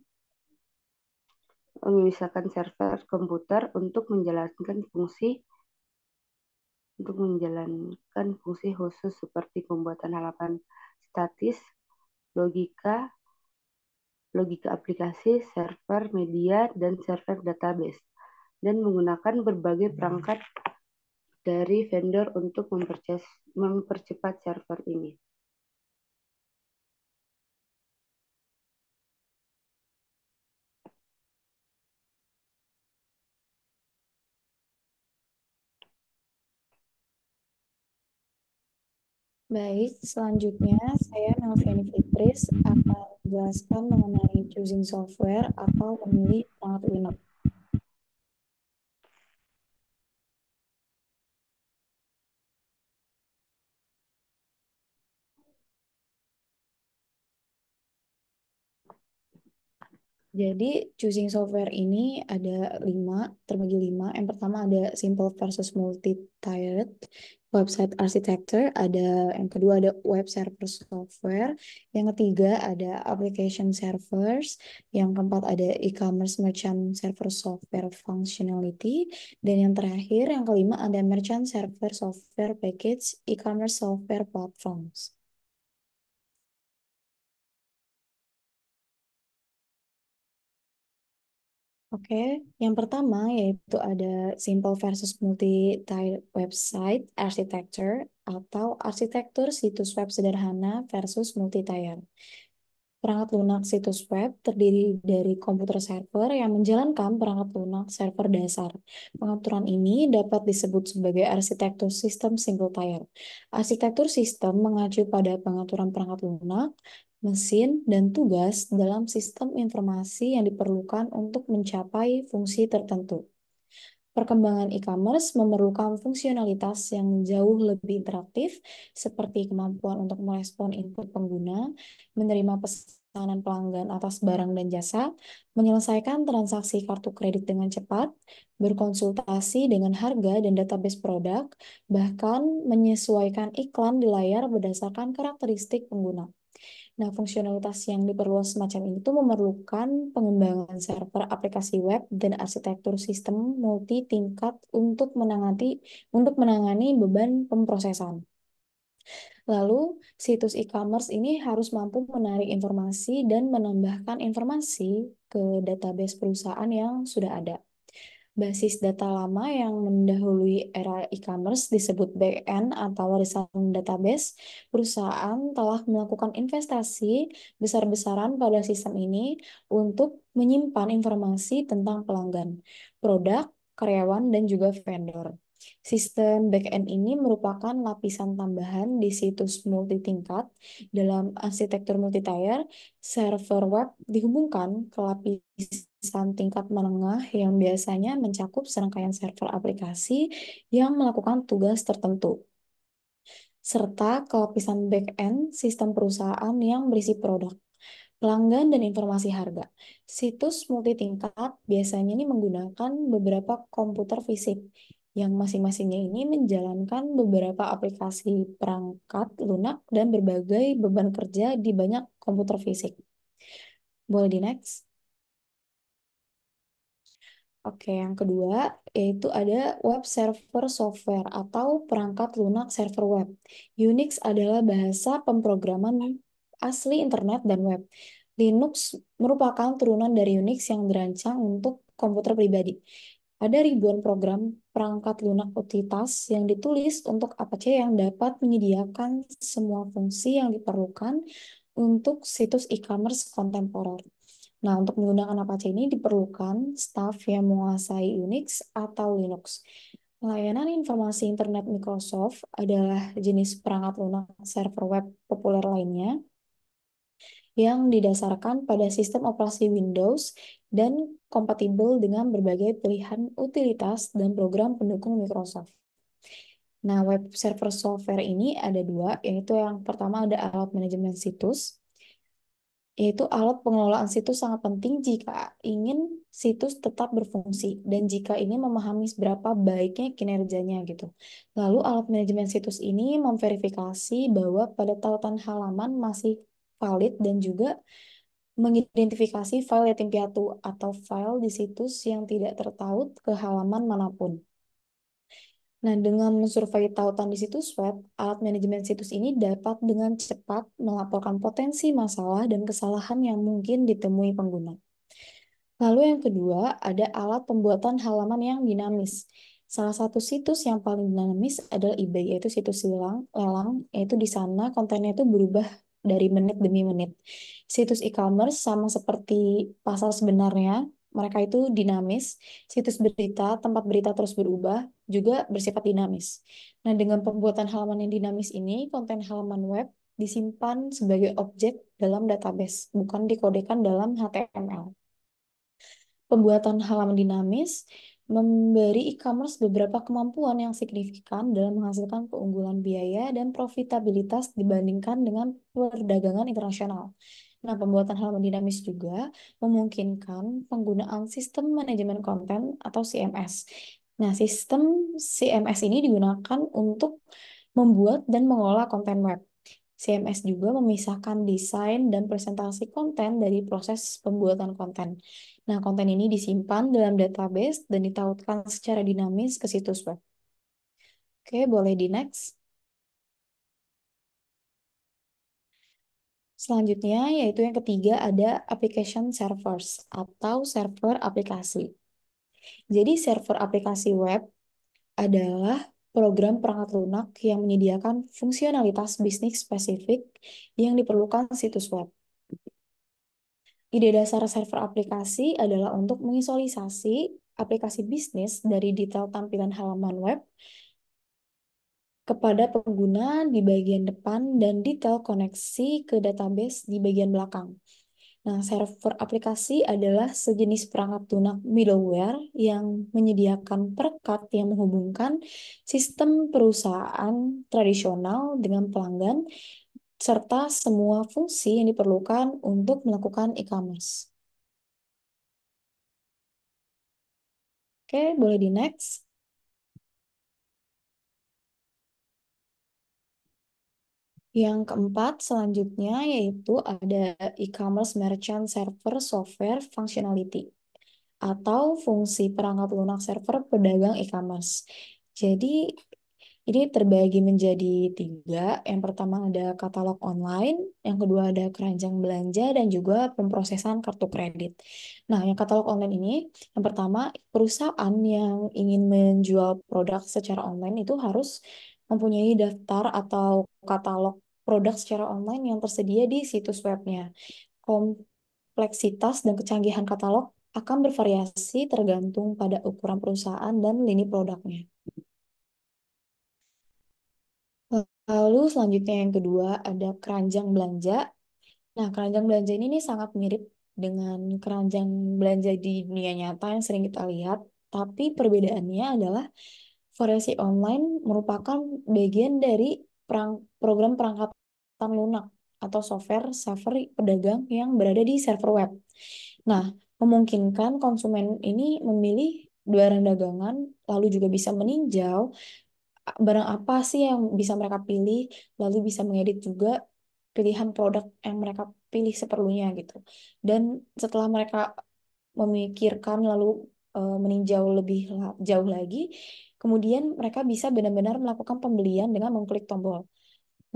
memisahkan server komputer untuk menjalankan fungsi khusus seperti pembuatan halaman statis, logika aplikasi, server media, dan server database, dan menggunakan berbagai perangkat dari vendor untuk mempercepat server ini. Baik, selanjutnya saya Melviani Fitris akan menjelaskan mengenai choosing software atau memilih perangkat Linux. Jadi choosing software ini ada 5, terbagi 5. Yang pertama ada simple versus multi-tiered website architecture. Yang kedua ada web server software. Yang ketiga ada application servers. Yang keempat ada e-commerce merchant server software functionality. Dan yang terakhir, yang kelima ada merchant server software package e-commerce software platforms. Oke, yang pertama yaitu ada simple versus multi-tier website architecture atau arsitektur situs web sederhana versus multi-tier. Perangkat lunak situs web terdiri dari komputer server yang menjalankan perangkat lunak server dasar. Pengaturan ini dapat disebut sebagai arsitektur sistem single tier. Arsitektur sistem mengacu pada pengaturan perangkat lunak, mesin, dan tugas dalam sistem informasi yang diperlukan untuk mencapai fungsi tertentu. Perkembangan e-commerce memerlukan fungsionalitas yang jauh lebih interaktif, seperti kemampuan untuk merespon input pengguna, menerima pesanan pelanggan atas barang dan jasa, menyelesaikan transaksi kartu kredit dengan cepat, berkonsultasi dengan harga dan database produk, bahkan menyesuaikan iklan di layar berdasarkan karakteristik pengguna. Nah, fungsionalitas yang diperluas semacam ini tuh memerlukan pengembangan server aplikasi web dan arsitektur sistem multi tingkat untuk menangani beban pemrosesan. Lalu, situs e-commerce ini harus mampu menarik informasi dan menambahkan informasi ke database perusahaan yang sudah ada. Basis data lama yang mendahului era e-commerce disebut back-end atau warisan database. Perusahaan telah melakukan investasi besar-besaran pada sistem ini untuk menyimpan informasi tentang pelanggan, produk, karyawan, dan juga vendor. Sistem back-end ini merupakan lapisan tambahan di situs multi-tingkat. Dalam arsitektur multi-tier, server web dihubungkan ke lapisan tingkat menengah yang biasanya mencakup serangkaian server aplikasi yang melakukan tugas tertentu, serta ke lapisan back-end sistem perusahaan yang berisi produk, pelanggan, dan informasi harga. Situs multi-tingkat biasanya ini menggunakan beberapa komputer fisik yang masing-masingnya ini menjalankan beberapa aplikasi perangkat lunak dan berbagai beban kerja di banyak komputer fisik. Boleh di next? Oke, yang kedua yaitu ada web server software atau perangkat lunak server web. Unix adalah bahasa pemrograman asli internet dan web. Linux merupakan turunan dari Unix yang dirancang untuk komputer pribadi. Ada ribuan program perangkat lunak utilitas yang ditulis untuk Apache yang dapat menyediakan semua fungsi yang diperlukan untuk situs e-commerce kontemporer. Nah, untuk menggunakan Apache ini diperlukan staf yang menguasai Unix atau Linux. Layanan informasi internet Microsoft adalah jenis perangkat lunak server web populer lainnya yang didasarkan pada sistem operasi Windows dan kompatibel dengan berbagai pilihan utilitas dan program pendukung Microsoft. Nah, web server software ini ada dua, yaitu yang pertama ada alat manajemen situs, yaitu alat pengelolaan situs sangat penting jika ingin situs tetap berfungsi dan jika ingin memahami seberapa baiknya kinerjanya gitu. Lalu alat manajemen situs ini memverifikasi bahwa pada tautan halaman masih valid dan juga mengidentifikasi file yatim piatu atau file di situs yang tidak tertaut ke halaman manapun. Nah, dengan mensurvei tautan di situs web, alat manajemen situs ini dapat dengan cepat melaporkan potensi masalah dan kesalahan yang mungkin ditemui pengguna. Lalu yang kedua, ada alat pembuatan halaman yang dinamis. Salah satu situs yang paling dinamis adalah eBay, yaitu situs lelang, yaitu di sana kontennya itu berubah dari menit demi menit. Situs e-commerce sama seperti pasar sebenarnya, mereka itu dinamis. Situs berita, tempat berita terus berubah, juga bersifat dinamis. Nah, dengan pembuatan halaman yang dinamis ini, konten halaman web disimpan sebagai objek dalam database, bukan dikodekan dalam HTML. Pembuatan halaman dinamis memberi e-commerce beberapa kemampuan yang signifikan dalam menghasilkan keunggulan biaya dan profitabilitas dibandingkan dengan perdagangan internasional. Nah, pembuatan halaman dinamis juga memungkinkan penggunaan sistem manajemen konten atau CMS. Nah, sistem CMS ini digunakan untuk membuat dan mengelola konten web. CMS juga memisahkan desain dan presentasi konten dari proses pembuatan konten. Nah, konten ini disimpan dalam database dan ditautkan secara dinamis ke situs web. Oke, boleh di next. Selanjutnya, yaitu yang ketiga ada application servers atau server aplikasi. Jadi, server aplikasi web adalah program perangkat lunak yang menyediakan fungsionalitas bisnis spesifik yang diperlukan situs web. Ide dasar server aplikasi adalah untuk mengisolasi aplikasi bisnis dari detail tampilan halaman web kepada pengguna di bagian depan dan detail koneksi ke database di bagian belakang. Nah, server aplikasi adalah sejenis perangkat lunak middleware yang menyediakan perekat yang menghubungkan sistem perusahaan tradisional dengan pelanggan serta semua fungsi yang diperlukan untuk melakukan e-commerce. Oke, boleh di next. Yang keempat selanjutnya yaitu ada e-commerce merchant server software functionality atau fungsi perangkat lunak server pedagang e-commerce. Jadi ini terbagi menjadi tiga. Yang pertama ada katalog online, yang kedua ada keranjang belanja, dan juga pemrosesan kartu kredit. Nah, yang katalog online ini, yang pertama perusahaan yang ingin menjual produk secara online itu harus mempunyai daftar atau katalog produk secara online yang tersedia di situs webnya. Kompleksitas dan kecanggihan katalog akan bervariasi tergantung pada ukuran perusahaan dan lini produknya. Lalu selanjutnya yang kedua ada keranjang belanja. Nah, keranjang belanja ini nih sangat mirip dengan keranjang belanja di dunia nyata yang sering kita lihat, tapi perbedaannya adalah variasi online merupakan bagian dari program perangkatan lunak atau software server pedagang yang berada di server web. Nah, memungkinkan konsumen ini memilih barang dagangan, lalu juga bisa meninjau barang apa sih yang bisa mereka pilih, lalu bisa mengedit juga pilihan produk yang mereka pilih seperlunya gitu. Dan setelah mereka memikirkan lalu meninjau lebih jauh lagi, kemudian mereka bisa benar-benar melakukan pembelian dengan mengklik tombol.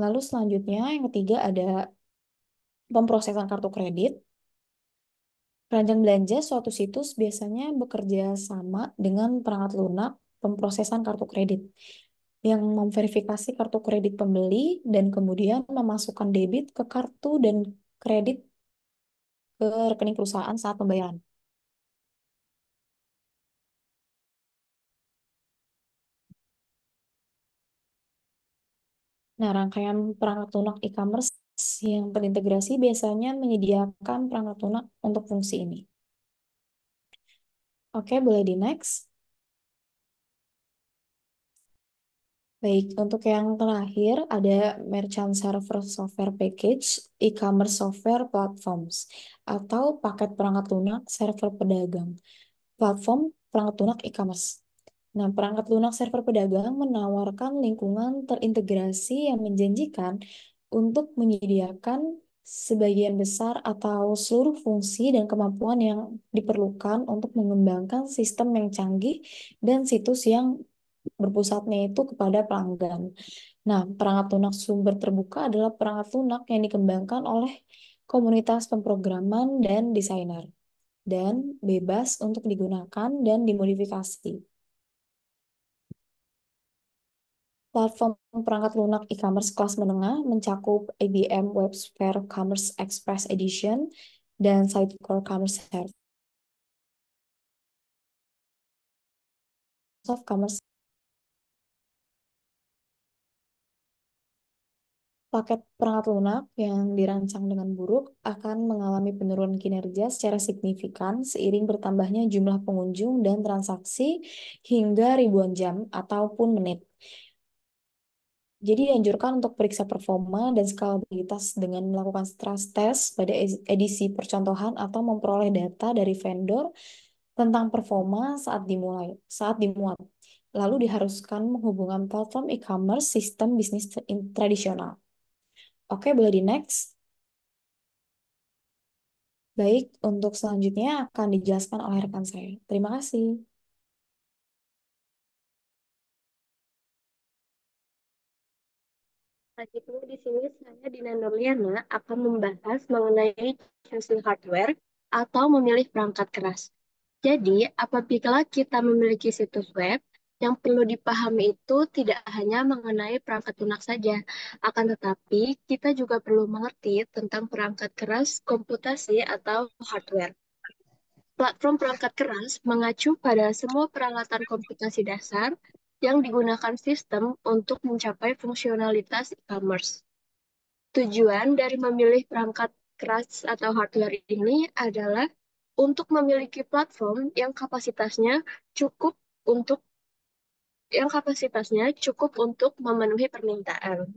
Lalu selanjutnya yang ketiga ada pemrosesan kartu kredit. Keranjang belanja suatu situs biasanya bekerja sama dengan perangkat lunak pemrosesan kartu kredit yang memverifikasi kartu kredit pembeli dan kemudian memasukkan debit ke kartu dan kredit ke rekening perusahaan saat pembayaran. Nah, rangkaian perangkat lunak e-commerce yang terintegrasi biasanya menyediakan perangkat lunak untuk fungsi ini. Oke, boleh di next. Baik, untuk yang terakhir ada Merchant Server Software Package, e-commerce software platforms, atau paket perangkat lunak server pedagang, platform perangkat lunak e-commerce. Nah, perangkat lunak server pedagang menawarkan lingkungan terintegrasi yang menjanjikan untuk menyediakan sebagian besar atau seluruh fungsi dan kemampuan yang diperlukan untuk mengembangkan sistem yang canggih dan situs yang berpusatnya itu kepada pelanggan. Nah, perangkat lunak sumber terbuka adalah perangkat lunak yang dikembangkan oleh komunitas pemrograman dan desainer dan bebas untuk digunakan dan dimodifikasi. Platform perangkat lunak e-commerce kelas menengah mencakup IBM WebSphere Commerce Express Edition dan Sitecore Commerce Service. Microsoft Commerce. Paket perangkat lunak yang dirancang dengan buruk akan mengalami penurunan kinerja secara signifikan seiring bertambahnya jumlah pengunjung dan transaksi hingga ribuan jam ataupun menit. Jadi dianjurkan untuk periksa performa dan skalabilitas dengan melakukan stress test pada edisi percontohan atau memperoleh data dari vendor tentang performa saat dimuat. Lalu diharuskan menghubungkan platform e-commerce sistem bisnis tradisional. Oke, boleh di next. Baik, untuk selanjutnya akan dijelaskan oleh rekan saya. Terima kasih. Lagi pula di sini saya Dina Nurliana akan membahas mengenai choosing hardware atau memilih perangkat keras. Jadi, apabila kita memiliki situs web Yang perlu dipahami itu tidak hanya mengenai perangkat lunak saja, akan tetapi kita juga perlu mengerti tentang perangkat keras komputasi atau hardware. Platform perangkat keras mengacu pada semua peralatan komputasi dasar yang digunakan sistem untuk mencapai fungsionalitas e-commerce. Tujuan dari memilih perangkat keras atau hardware ini adalah untuk memiliki platform cukup untuk yang kapasitasnya cukup untuk memenuhi permintaan.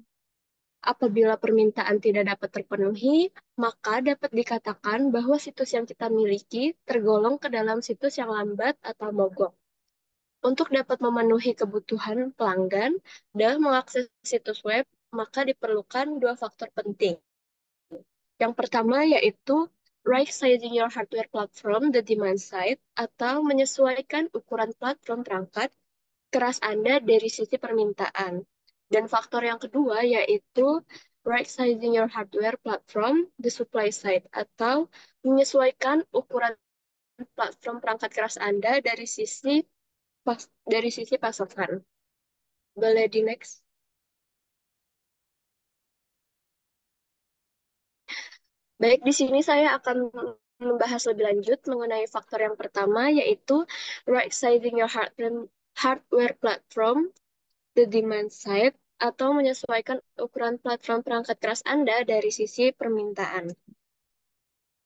Apabila permintaan tidak dapat terpenuhi, maka dapat dikatakan bahwa situs yang kita miliki tergolong ke dalam situs yang lambat atau mogok. Untuk dapat memenuhi kebutuhan pelanggan dan mengakses situs web, maka diperlukan dua faktor penting. Yang pertama yaitu right-sizing your hardware platform, the demand side, atau menyesuaikan ukuran platform perangkat keras Anda dari sisi permintaan. Dan faktor yang kedua yaitu right-sizing your hardware platform, the supply side, atau menyesuaikan ukuran platform perangkat keras Anda dari sisi pasokan. Boleh di next. Baik, di sini saya akan membahas lebih lanjut mengenai faktor yang pertama, yaitu right-sizing your hardware platform, the demand side, atau menyesuaikan ukuran platform perangkat keras Anda dari sisi permintaan.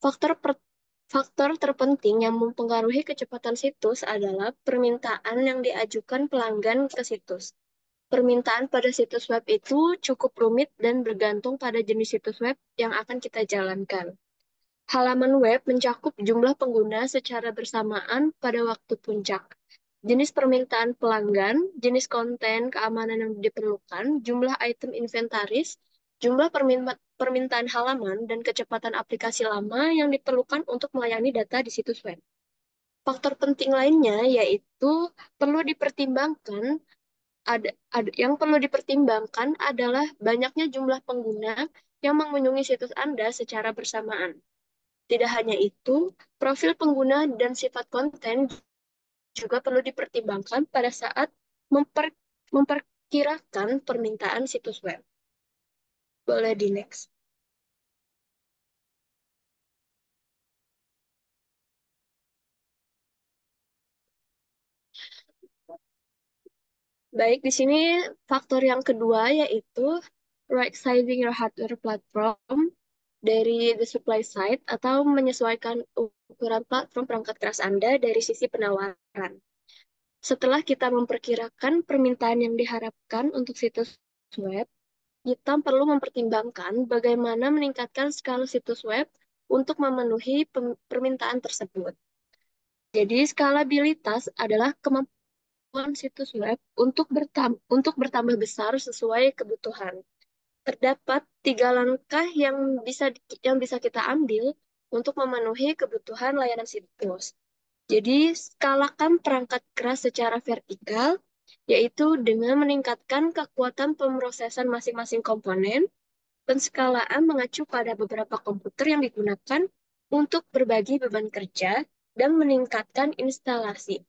Faktor terpenting yang mempengaruhi kecepatan situs adalah permintaan yang diajukan pelanggan ke situs. Permintaan pada situs web itu cukup rumit dan bergantung pada jenis situs web yang akan kita jalankan. Halaman web mencakup jumlah pengguna secara bersamaan pada waktu puncak. Jenis permintaan pelanggan, jenis konten, keamanan yang diperlukan, jumlah item inventaris, jumlah permintaan halaman, dan kecepatan aplikasi lama yang diperlukan untuk melayani data di situs web. Faktor penting lainnya yaitu perlu dipertimbangkan yang perlu dipertimbangkan adalah banyaknya jumlah pengguna yang mengunjungi situs Anda secara bersamaan. Tidak hanya itu, profil pengguna dan sifat konten juga perlu dipertimbangkan pada saat memperkirakan permintaan situs web. Boleh di next. Baik, di sini faktor yang kedua yaitu right sizing your hardware platform dari the supply side atau menyesuaikan ukuran platform perangkat keras Anda dari sisi penawaran. Setelah kita memperkirakan permintaan yang diharapkan untuk situs web, kita perlu mempertimbangkan bagaimana meningkatkan skala situs web untuk memenuhi permintaan tersebut. Jadi, skalabilitas adalah kemampuan situs web untuk bertambah besar sesuai kebutuhan. Terdapat 3 langkah yang bisa kita ambil untuk memenuhi kebutuhan layanan situs. Jadi, skalakan perangkat keras secara vertikal, yaitu dengan meningkatkan kekuatan pemrosesan masing-masing komponen. Penskalaan mengacu pada beberapa komputer yang digunakan untuk berbagi beban kerja dan meningkatkan instalasi.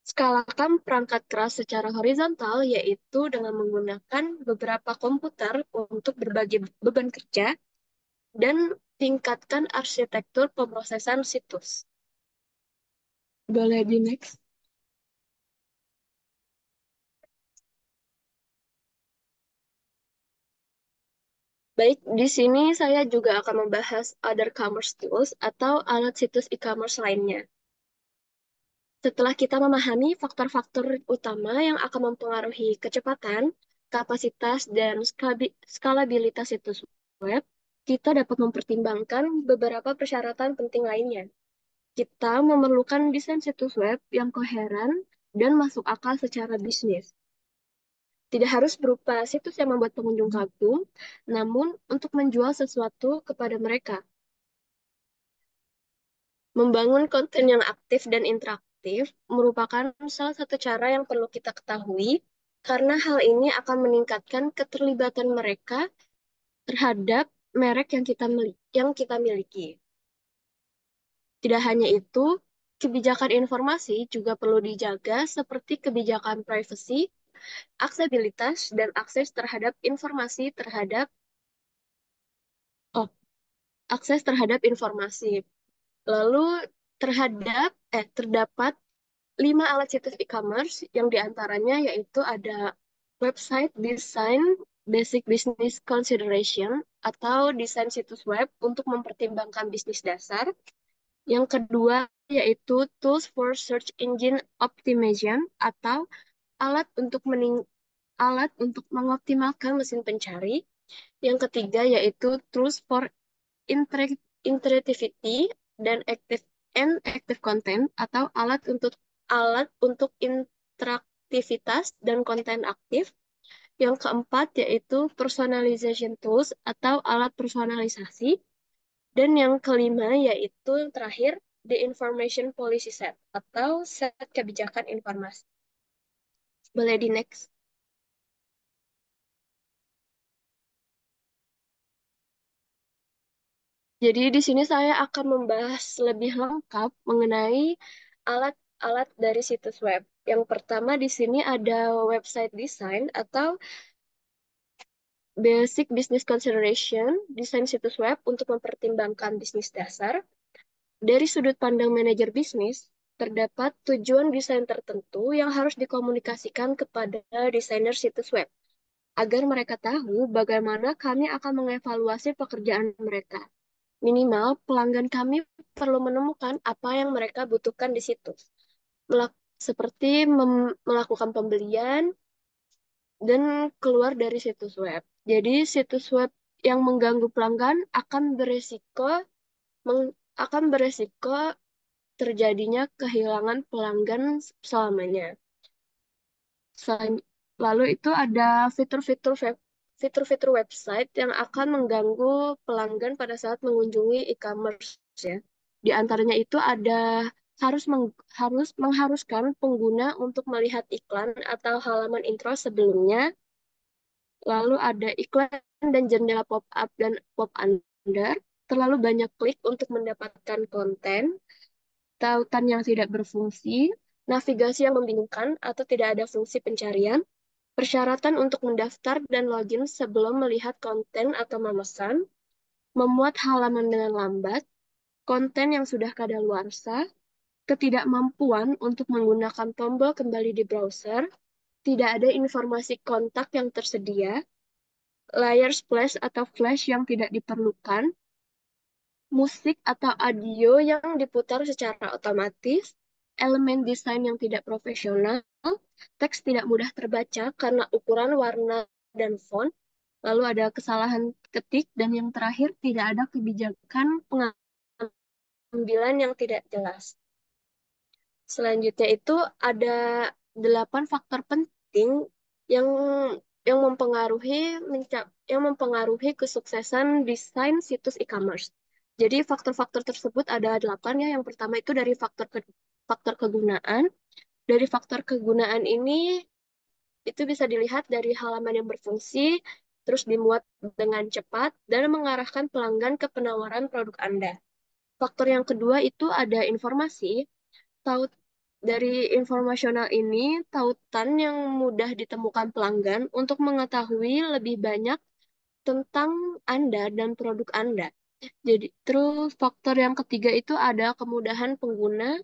Skalakan perangkat keras secara horizontal, yaitu dengan menggunakan beberapa komputer untuk berbagi beban kerja dan tingkatkan arsitektur pemrosesan situs. Boleh di next. Baik, di sini saya juga akan membahas other commerce tools atau alat situs e-commerce lainnya. Setelah kita memahami faktor-faktor utama yang akan mempengaruhi kecepatan, kapasitas, dan skalabilitas situs web, kita dapat mempertimbangkan beberapa persyaratan penting lainnya. Kita memerlukan desain situs web yang koheren dan masuk akal secara bisnis. Tidak harus berupa situs yang membuat pengunjung kagum, namun untuk menjual sesuatu kepada mereka. Membangun konten yang aktif dan interaktif merupakan salah satu cara yang perlu kita ketahui, karena hal ini akan meningkatkan keterlibatan mereka terhadap merek yang kita miliki. Tidak hanya itu, kebijakan informasi juga perlu dijaga seperti kebijakan privacy, aksesibilitas, dan akses terhadap informasi terhadap oh, akses terhadap informasi. Lalu terdapat 5 alat situs e-commerce yang diantaranya yaitu ada website design basic business consideration atau desain situs web untuk mempertimbangkan bisnis dasar. Yang kedua yaitu tools for search engine optimization atau alat untuk mengoptimalkan mesin pencari. Yang ketiga yaitu tools for interactivity dan active content atau alat untuk interaktivitas dan konten aktif. Yang keempat yaitu personalization tools atau alat personalisasi. Dan yang kelima yaitu yang terakhir the information policy set atau set kebijakan informasi. Boleh di next. Jadi di sini saya akan membahas lebih lengkap mengenai alat-alat dari situs web. Yang pertama di sini ada website design atau basic business consideration, desain situs web untuk mempertimbangkan bisnis dasar. Dari sudut pandang manajer bisnis, terdapat tujuan desain tertentu yang harus dikomunikasikan kepada desainer situs web agar mereka tahu bagaimana kami akan mengevaluasi pekerjaan mereka. Minimal, pelanggan kami perlu menemukan apa yang mereka butuhkan di situs, seperti melakukan pembelian dan keluar dari situs web. Jadi, situs web yang mengganggu pelanggan akan beresiko terjadinya kehilangan pelanggan selamanya. Lalu itu ada fitur-fitur website yang akan mengganggu pelanggan pada saat mengunjungi e-commerce ya. Di antaranya itu ada harus mengharuskan pengguna untuk melihat iklan atau halaman intro sebelumnya. Lalu ada iklan dan jendela pop-up dan pop-under. Terlalu banyak klik untuk mendapatkan konten, tautan yang tidak berfungsi, navigasi yang membingungkan atau tidak ada fungsi pencarian, persyaratan untuk mendaftar dan login sebelum melihat konten atau memesan, memuat halaman dengan lambat, konten yang sudah kadaluarsa, ketidakmampuan untuk menggunakan tombol kembali di browser, tidak ada informasi kontak yang tersedia, layar splash atau flash yang tidak diperlukan, musik atau audio yang diputar secara otomatis, elemen desain yang tidak profesional, teks tidak mudah terbaca karena ukuran warna dan font, lalu ada kesalahan ketik, dan yang terakhir tidak ada kebijakan pengambilan yang tidak jelas. Selanjutnya itu ada 8 faktor penting yang yang mempengaruhi kesuksesan desain situs e-commerce. Jadi faktor-faktor tersebut ada 8 ya. Yang pertama itu dari faktor kegunaan. Dari faktor kegunaan ini itu bisa dilihat dari halaman yang berfungsi, terus dimuat dengan cepat, dan mengarahkan pelanggan ke penawaran produk Anda. Faktor yang kedua itu ada informasi. Taut dari informasional ini, tautan yang mudah ditemukan pelanggan untuk mengetahui lebih banyak tentang Anda dan produk Anda. Jadi, terus faktor yang ketiga itu ada kemudahan pengguna.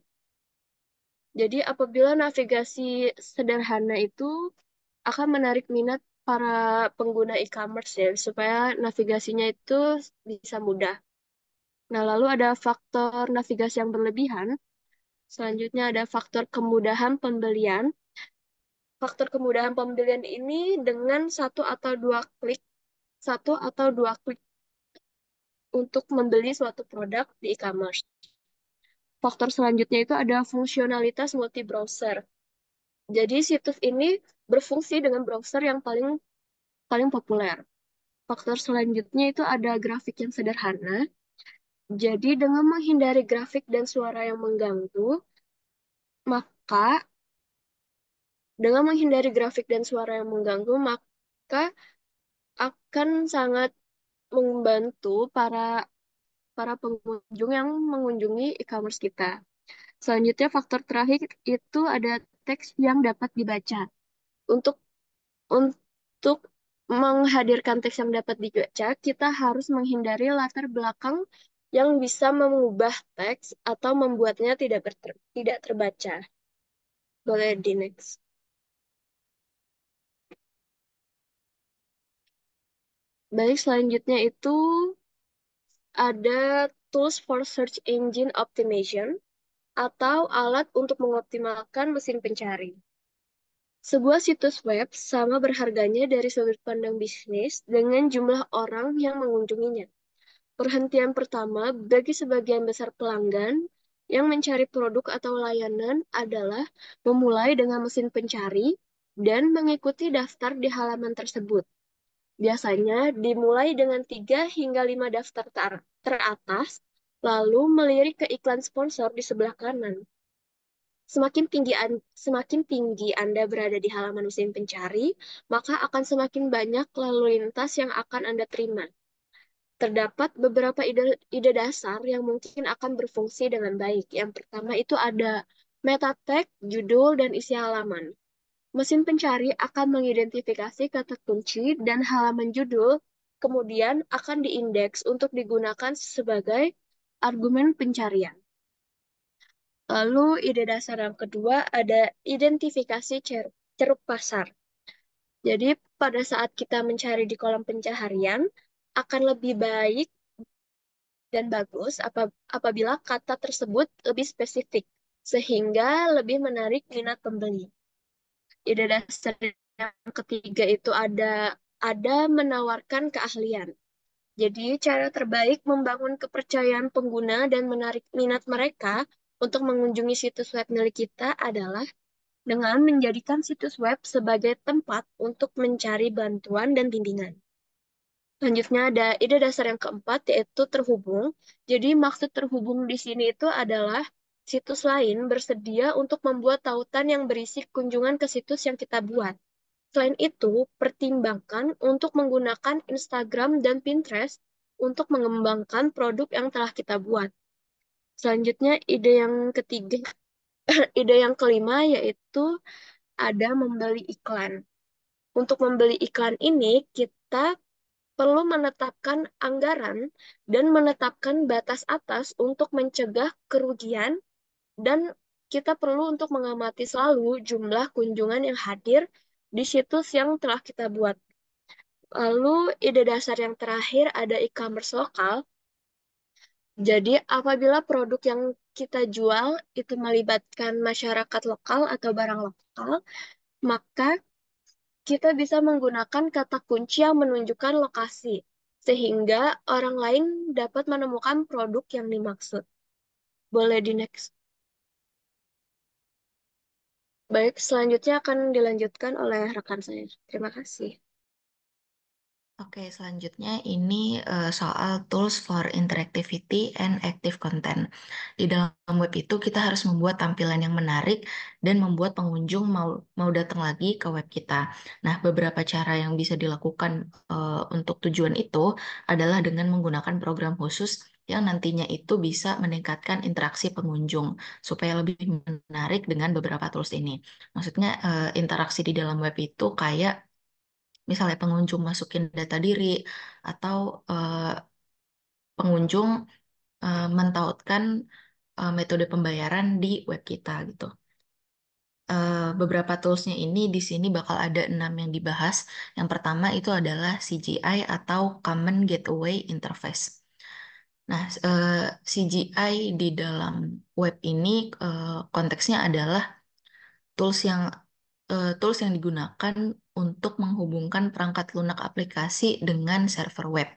Jadi, apabila navigasi sederhana itu akan menarik minat para pengguna e-commerce ya, supaya navigasinya itu bisa mudah. Nah, lalu ada faktor navigasi yang berlebihan. Selanjutnya ada faktor kemudahan pembelian. Faktor kemudahan pembelian ini dengan satu atau dua klik untuk membeli suatu produk di e-commerce. Faktor selanjutnya itu ada fungsionalitas multi browser. Jadi situs ini berfungsi dengan browser yang paling paling populer. Faktor selanjutnya itu ada grafik yang sederhana. Jadi dengan menghindari grafik dan suara yang mengganggu, maka maka akan sangat membantu para para pengunjung yang mengunjungi e-commerce kita. Selanjutnya, faktor terakhir itu ada teks yang dapat dibaca. Untuk untuk menghadirkan teks yang dapat dibaca, kita harus menghindari latar belakang yang bisa mengubah teks atau membuatnya tidak terbaca. Boleh di next. Baik, selanjutnya itu ada tools for search engine optimization atau alat untuk mengoptimalkan mesin pencari. Sebuah situs web sama berharganya dari sudut pandang bisnis dengan jumlah orang yang mengunjunginya. Perhentian pertama bagi sebagian besar pelanggan yang mencari produk atau layanan adalah memulai dengan mesin pencari dan mengikuti daftar di halaman tersebut. Biasanya dimulai dengan 3 hingga 5 daftar teratas, lalu melirik ke iklan sponsor di sebelah kanan. Semakin tinggi Anda berada di halaman mesin pencari, maka akan semakin banyak lalu lintas yang akan Anda terima. Terdapat beberapa ide dasar yang mungkin akan berfungsi dengan baik. Yang pertama itu ada meta tag, judul, dan isi halaman. Mesin pencari akan mengidentifikasi kata kunci dan halaman judul, kemudian akan diindeks untuk digunakan sebagai argumen pencarian. Lalu ide dasar yang kedua ada identifikasi ceruk pasar. Jadi pada saat kita mencari di kolom pencaharian, akan lebih baik dan bagus apabila kata tersebut lebih spesifik, sehingga lebih menarik minat pembeli. Ide dasar yang ketiga itu ada menawarkan keahlian. Jadi cara terbaik membangun kepercayaan pengguna dan menarik minat mereka untuk mengunjungi situs web milik kita adalah dengan menjadikan situs web sebagai tempat untuk mencari bantuan dan bimbingan. Selanjutnya ada ide dasar yang keempat, yaitu terhubung. Jadi maksud terhubung di sini itu adalah situs lain bersedia untuk membuat tautan yang berisi kunjungan ke situs yang kita buat. Selain itu, pertimbangkan untuk menggunakan Instagram dan Pinterest untuk mengembangkan produk yang telah kita buat. Selanjutnya, ide yang kelima yaitu ada membeli iklan. Untuk membeli iklan ini, kita perlu menetapkan anggaran dan menetapkan batas atas untuk mencegah kerugian, dan kita perlu untuk mengamati selalu jumlah kunjungan yang hadir di situs yang telah kita buat. Lalu ide dasar yang terakhir ada e-commerce lokal. Jadi apabila produk yang kita jual itu melibatkan masyarakat lokal atau barang lokal, maka kita bisa menggunakan kata kunci yang menunjukkan lokasi, sehingga orang lain dapat menemukan produk yang dimaksud. Boleh di next. Baik, selanjutnya akan dilanjutkan oleh rekan saya. Terima kasih. Oke, selanjutnya ini soal tools for interactivity and active content. Di dalam web itu kita harus membuat tampilan yang menarik dan membuat pengunjung mau datang lagi ke web kita. Nah, beberapa cara yang bisa dilakukan untuk tujuan itu adalah dengan menggunakan program khusus yang nantinya itu bisa meningkatkan interaksi pengunjung supaya lebih menarik dengan beberapa tools ini. Maksudnya interaksi di dalam web itu kayak misalnya pengunjung masukin data diri atau pengunjung mentautkan metode pembayaran di web kita gitu. Beberapa toolsnya ini di sini bakal ada 6 yang dibahas. Yang pertama itu adalah CGI atau Common Gateway Interface. Nah, CGI di dalam web ini konteksnya adalah tools yang tools yang digunakan untuk menghubungkan perangkat lunak aplikasi dengan server web.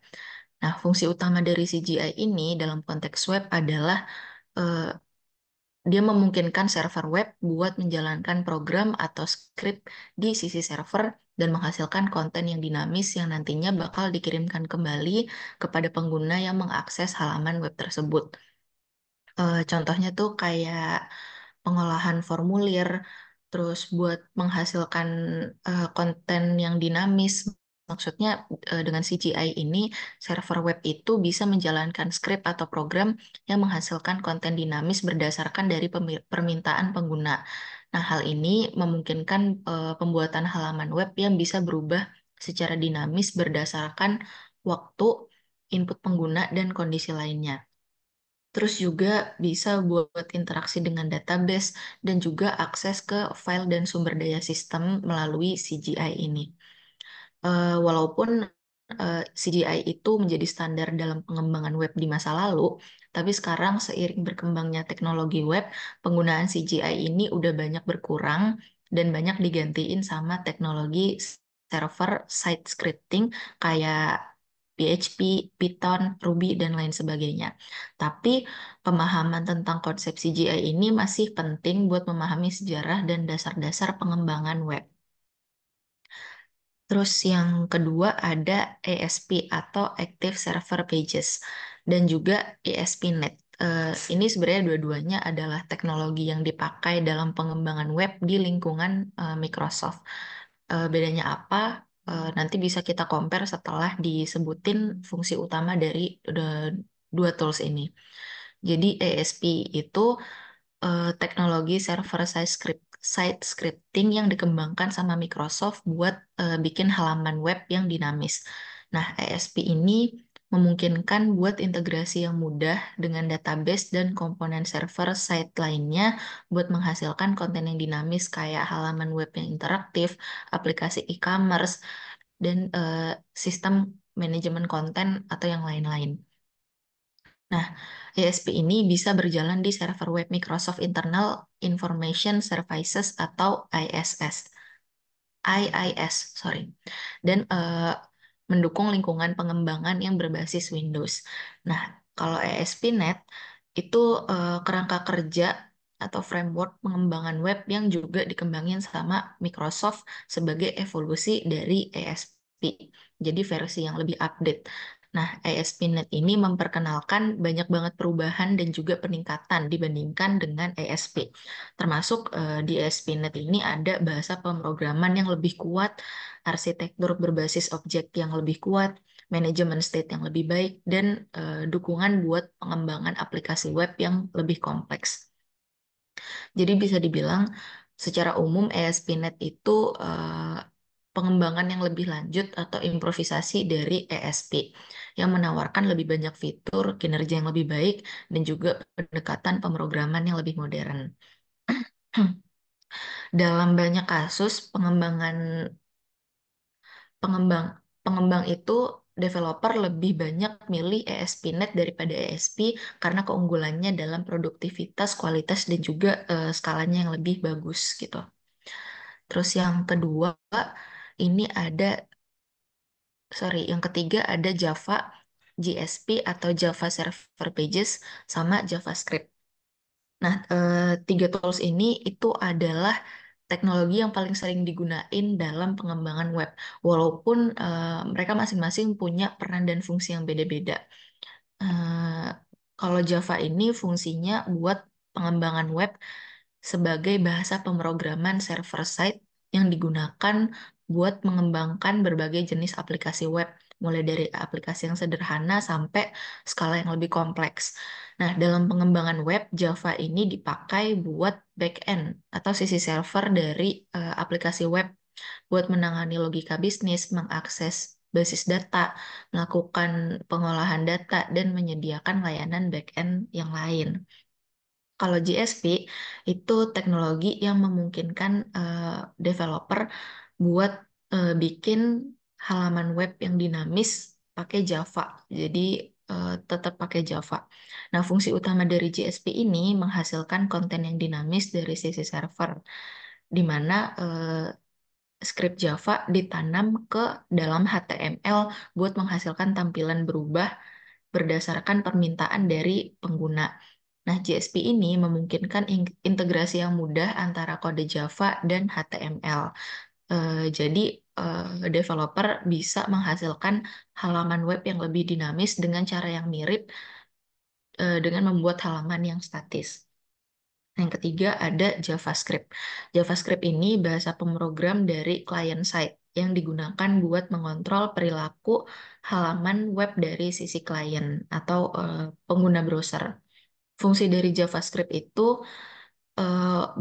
Nah, fungsi utama dari CGI ini dalam konteks web adalah eh, dia memungkinkan server web buat menjalankan program atau script di sisi server dan menghasilkan konten yang dinamis yang nantinya bakal dikirimkan kembali kepada pengguna yang mengakses halaman web tersebut. Contohnya tuh kayak pengolahan formulir, terus buat menghasilkan konten yang dinamis, Maksudnya dengan CGI ini, server web itu bisa menjalankan skrip atau program yang menghasilkan konten dinamis berdasarkan dari permintaan pengguna. Nah, hal ini memungkinkan pembuatan halaman web yang bisa berubah secara dinamis berdasarkan waktu, input pengguna, dan kondisi lainnya. Terus juga bisa buat interaksi dengan database dan juga akses ke file dan sumber daya sistem melalui CGI ini. Walaupun CGI itu menjadi standar dalam pengembangan web di masa lalu, tapi sekarang seiring berkembangnya teknologi web, penggunaan CGI ini udah banyak berkurang dan banyak digantiin sama teknologi server side scripting kayak PHP, Python, Ruby, dan lain sebagainya. Tapi pemahaman tentang konsep CGI ini masih penting buat memahami sejarah dan dasar-dasar pengembangan web. Terus yang kedua ada ASP atau Active Server Pages dan juga ASP.NET. Ini sebenarnya dua-duanya adalah teknologi yang dipakai dalam pengembangan web di lingkungan Microsoft. Bedanya apa? Nanti bisa kita compare setelah disebutin fungsi utama dari dua tools ini. Jadi ASP itu teknologi server side scripting yang dikembangkan sama Microsoft buat bikin halaman web yang dinamis. Nah, ASP ini memungkinkan buat integrasi yang mudah dengan database dan komponen server side lainnya buat menghasilkan konten yang dinamis kayak halaman web yang interaktif, aplikasi e-commerce, dan sistem manajemen konten atau yang lain-lain. Nah, ASP ini bisa berjalan di server web Microsoft Internal Information Services atau IIS. IIS, sorry. Dan mendukung lingkungan pengembangan yang berbasis Windows. Nah, kalau ASP.NET itu kerangka kerja atau framework pengembangan web yang juga dikembangin sama Microsoft sebagai evolusi dari ASP. Jadi versi yang lebih update. Nah, ASP.NET ini memperkenalkan banyak banget perubahan dan juga peningkatan dibandingkan dengan ASP. Termasuk di ASP.NET ini ada bahasa pemrograman yang lebih kuat, arsitektur berbasis objek yang lebih kuat, manajemen state yang lebih baik, dan dukungan buat pengembangan aplikasi web yang lebih kompleks. Jadi bisa dibilang secara umum ASP.NET itu pengembangan yang lebih lanjut atau improvisasi dari ASP yang menawarkan lebih banyak fitur, kinerja yang lebih baik, dan juga pendekatan pemrograman yang lebih modern. Dalam banyak kasus, pengembang pengembang itu developer lebih banyak milih ASP.NET daripada ASP karena keunggulannya dalam produktivitas, kualitas, dan juga skalanya yang lebih bagus gitu. Terus yang kedua, ini ada, yang ketiga ada Java JSP atau Java Server Pages sama JavaScript. Nah, tiga tools ini itu adalah teknologi yang paling sering digunain dalam pengembangan web, walaupun mereka masing-masing punya peran dan fungsi yang beda-beda. Eh, Kalau Java ini fungsinya buat pengembangan web sebagai bahasa pemrograman server-side yang digunakan buat mengembangkan berbagai jenis aplikasi web, mulai dari aplikasi yang sederhana sampai skala yang lebih kompleks. Nah, dalam pengembangan web, Java ini dipakai buat back-end atau sisi server dari aplikasi web buat menangani logika bisnis, mengakses basis data, melakukan pengolahan data, dan menyediakan layanan back-end yang lain. Kalau GSP itu teknologi yang memungkinkan developer buat bikin halaman web yang dinamis pakai Java. Jadi tetap pakai Java. Nah, fungsi utama dari GSP ini menghasilkan konten yang dinamis dari sisi server, di mana skrip Java ditanam ke dalam HTML buat menghasilkan tampilan berubah berdasarkan permintaan dari pengguna. Nah, JSP ini memungkinkan integrasi yang mudah antara kode Java dan HTML. Jadi, developer bisa menghasilkan halaman web yang lebih dinamis dengan cara yang mirip dengan membuat halaman yang statis. Yang ketiga ada JavaScript. JavaScript ini bahasa pemrogram dari client side yang digunakan buat mengontrol perilaku halaman web dari sisi klien atau pengguna browser. Fungsi dari JavaScript itu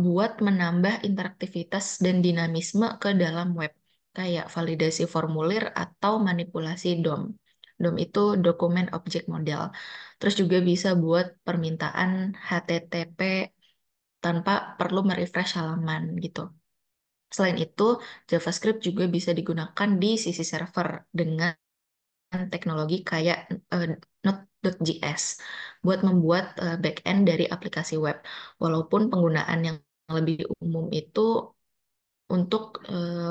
buat menambah interaktivitas dan dinamisme ke dalam web, kayak validasi formulir atau manipulasi DOM. DOM itu Document Object Model. Terus juga bisa buat permintaan HTTP tanpa perlu merefresh halaman gitu. Selain itu, JavaScript juga bisa digunakan di sisi server dengan teknologi kayak Node.js buat membuat backend dari aplikasi web. Walaupun penggunaan yang lebih umum itu untuk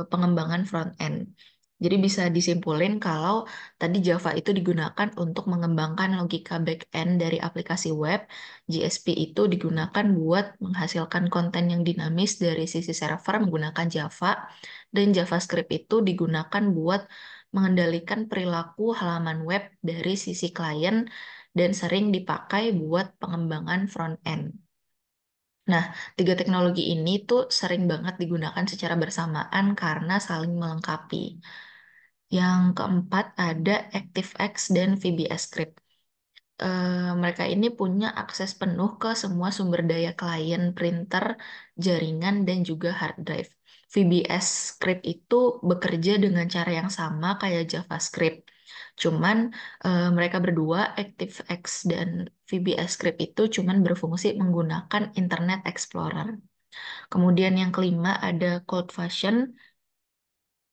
pengembangan front end. Jadi bisa disimpulin kalau tadi Java itu digunakan untuk mengembangkan logika back-end dari aplikasi web, JSP itu digunakan buat menghasilkan konten yang dinamis dari sisi server menggunakan Java, dan JavaScript itu digunakan buat mengendalikan perilaku halaman web dari sisi klien dan sering dipakai buat pengembangan front end. Nah, tiga teknologi ini tuh sering banget digunakan secara bersamaan karena saling melengkapi. Yang keempat ada ActiveX dan VBS Script. Mereka ini punya akses penuh ke semua sumber daya klien, printer, jaringan, dan juga hard drive. VBS Script itu bekerja dengan cara yang sama kayak JavaScript. Cuman mereka berdua, ActiveX dan VBS Script itu cuman berfungsi menggunakan Internet Explorer. Kemudian yang kelima ada ColdFusion.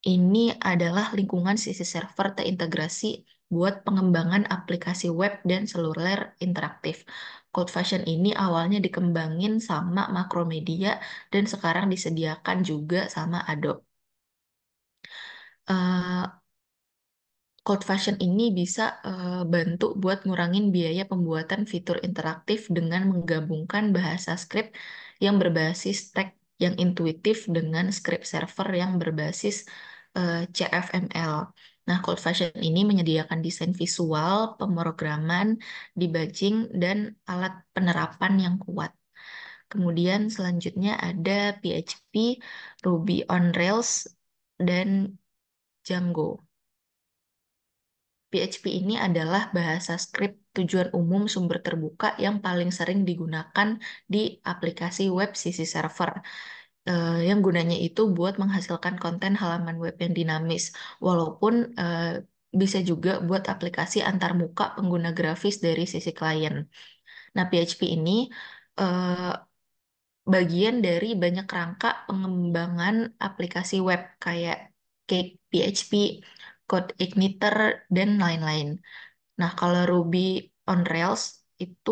Ini adalah lingkungan sisi server terintegrasi buat pengembangan aplikasi web dan seluler interaktif. ColdFusion ini awalnya dikembangin sama Macromedia dan sekarang disediakan juga sama Adobe. Eh, ColdFusion ini bisa bantu buat ngurangin biaya pembuatan fitur interaktif dengan menggabungkan bahasa script yang berbasis tag yang intuitif dengan script server yang berbasis CFML. Nah, ColdFusion ini menyediakan desain visual, pemrograman, debugging, dan alat penerapan yang kuat. Kemudian selanjutnya ada PHP, Ruby on Rails, dan Django. PHP ini adalah bahasa script tujuan umum sumber terbuka yang paling sering digunakan di aplikasi web sisi server. Yang gunanya itu buat menghasilkan konten halaman web yang dinamis, walaupun bisa juga buat aplikasi antarmuka pengguna grafis dari sisi klien. Nah, PHP ini eh, bagian dari banyak rangka pengembangan aplikasi web kayak Cake PHP, Code Igniter, dan lain-lain. Nah, kalau Ruby on Rails itu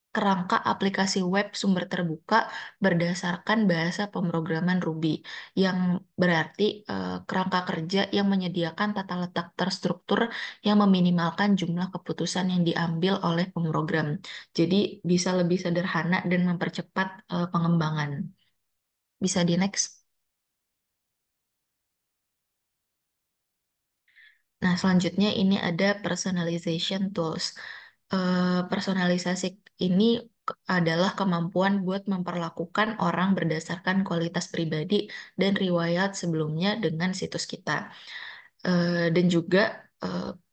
kerangka aplikasi web sumber terbuka berdasarkan bahasa pemrograman Ruby, yang berarti kerangka kerja yang menyediakan tata letak terstruktur yang meminimalkan jumlah keputusan yang diambil oleh pemrogram. Jadi bisa lebih sederhana dan mempercepat pengembangan. Bisa di next. Nah, selanjutnya ini ada personalization tools. Personalisasi ini adalah kemampuan buat memperlakukan orang berdasarkan kualitas pribadi dan riwayat sebelumnya dengan situs kita. Dan juga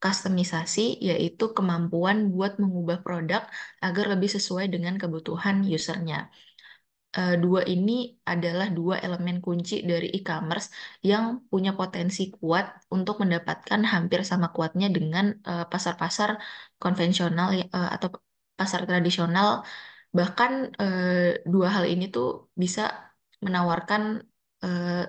kustomisasi, yaitu kemampuan buat mengubah produk agar lebih sesuai dengan kebutuhan usernya. Dua ini adalah dua elemen kunci dari e-commerce yang punya potensi kuat untuk mendapatkan hampir sama kuatnya dengan pasar-pasar konvensional atau pasar tradisional. Bahkan dua hal ini tuh bisa menawarkan eh,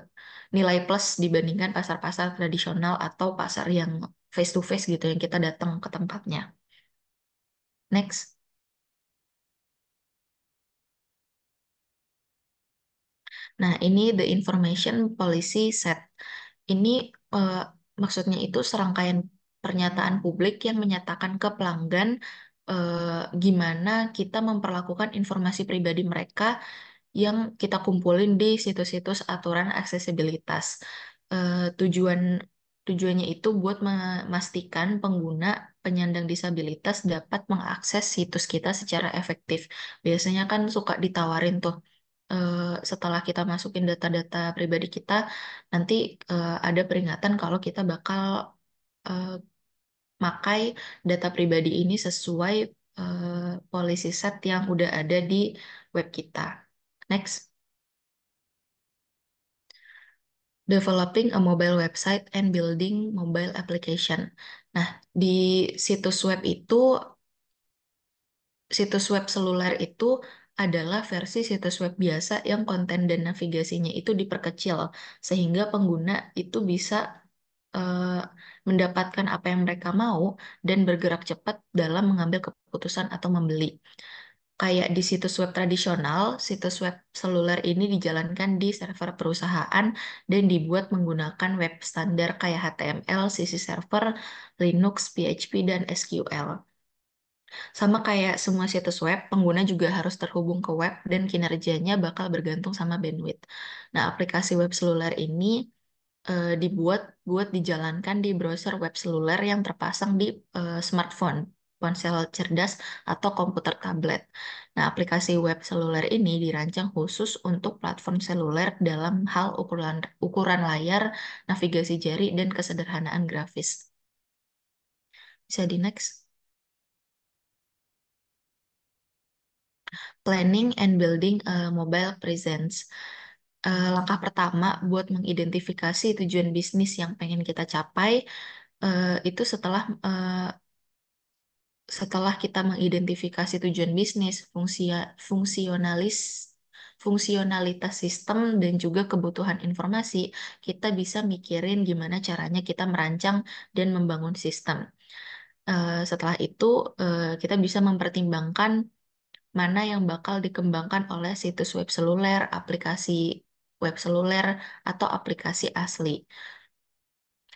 nilai plus dibandingkan pasar-pasar tradisional atau pasar yang face to face gitu yang kita datang ke tempatnya. Next. Nah, ini the information policy set. Ini eh, maksudnya itu serangkaian pernyataan publik yang menyatakan ke pelanggan gimana kita memperlakukan informasi pribadi mereka yang kita kumpulin di situs-situs aturan aksesibilitas. Tujuan tujuannya itu buat memastikan pengguna penyandang disabilitas dapat mengakses situs kita secara efektif. Biasanya kan suka ditawarin tuh setelah kita masukin data-data pribadi kita, nanti ada peringatan kalau kita bakal eh, makai data pribadi ini sesuai policy set yang udah ada di web kita. Next. Developing a mobile website and building mobile application. Nah, di situs web itu, situs web seluler itu adalah versi situs web biasa yang konten dan navigasinya itu diperkecil, sehingga pengguna itu bisa eh, mendapatkan apa yang mereka mau dan bergerak cepat dalam mengambil keputusan atau membeli. Kayak di situs web tradisional, situs web seluler ini dijalankan di server perusahaan dan dibuat menggunakan web standar kayak HTML, CC server, Linux, PHP, dan SQL. Sama kayak semua situs web, pengguna juga harus terhubung ke web dan kinerjanya bakal bergantung sama bandwidth. Nah, aplikasi web seluler ini dibuat buat dijalankan di browser web seluler yang terpasang di smartphone, ponsel cerdas, atau komputer tablet. Nah, aplikasi web seluler ini dirancang khusus untuk platform seluler dalam hal ukuran layar, navigasi jari, dan kesederhanaan grafis. Bisa di next. Planning and building a mobile presence. Langkah pertama buat mengidentifikasi tujuan bisnis yang pengen kita capai itu setelah kita mengidentifikasi tujuan bisnis, fungsionalitas sistem dan juga kebutuhan informasi, kita bisa mikirin gimana caranya kita merancang dan membangun sistem. Setelah itu, kita bisa mempertimbangkan mana yang bakal dikembangkan oleh situs web seluler, aplikasi web seluler, atau aplikasi asli.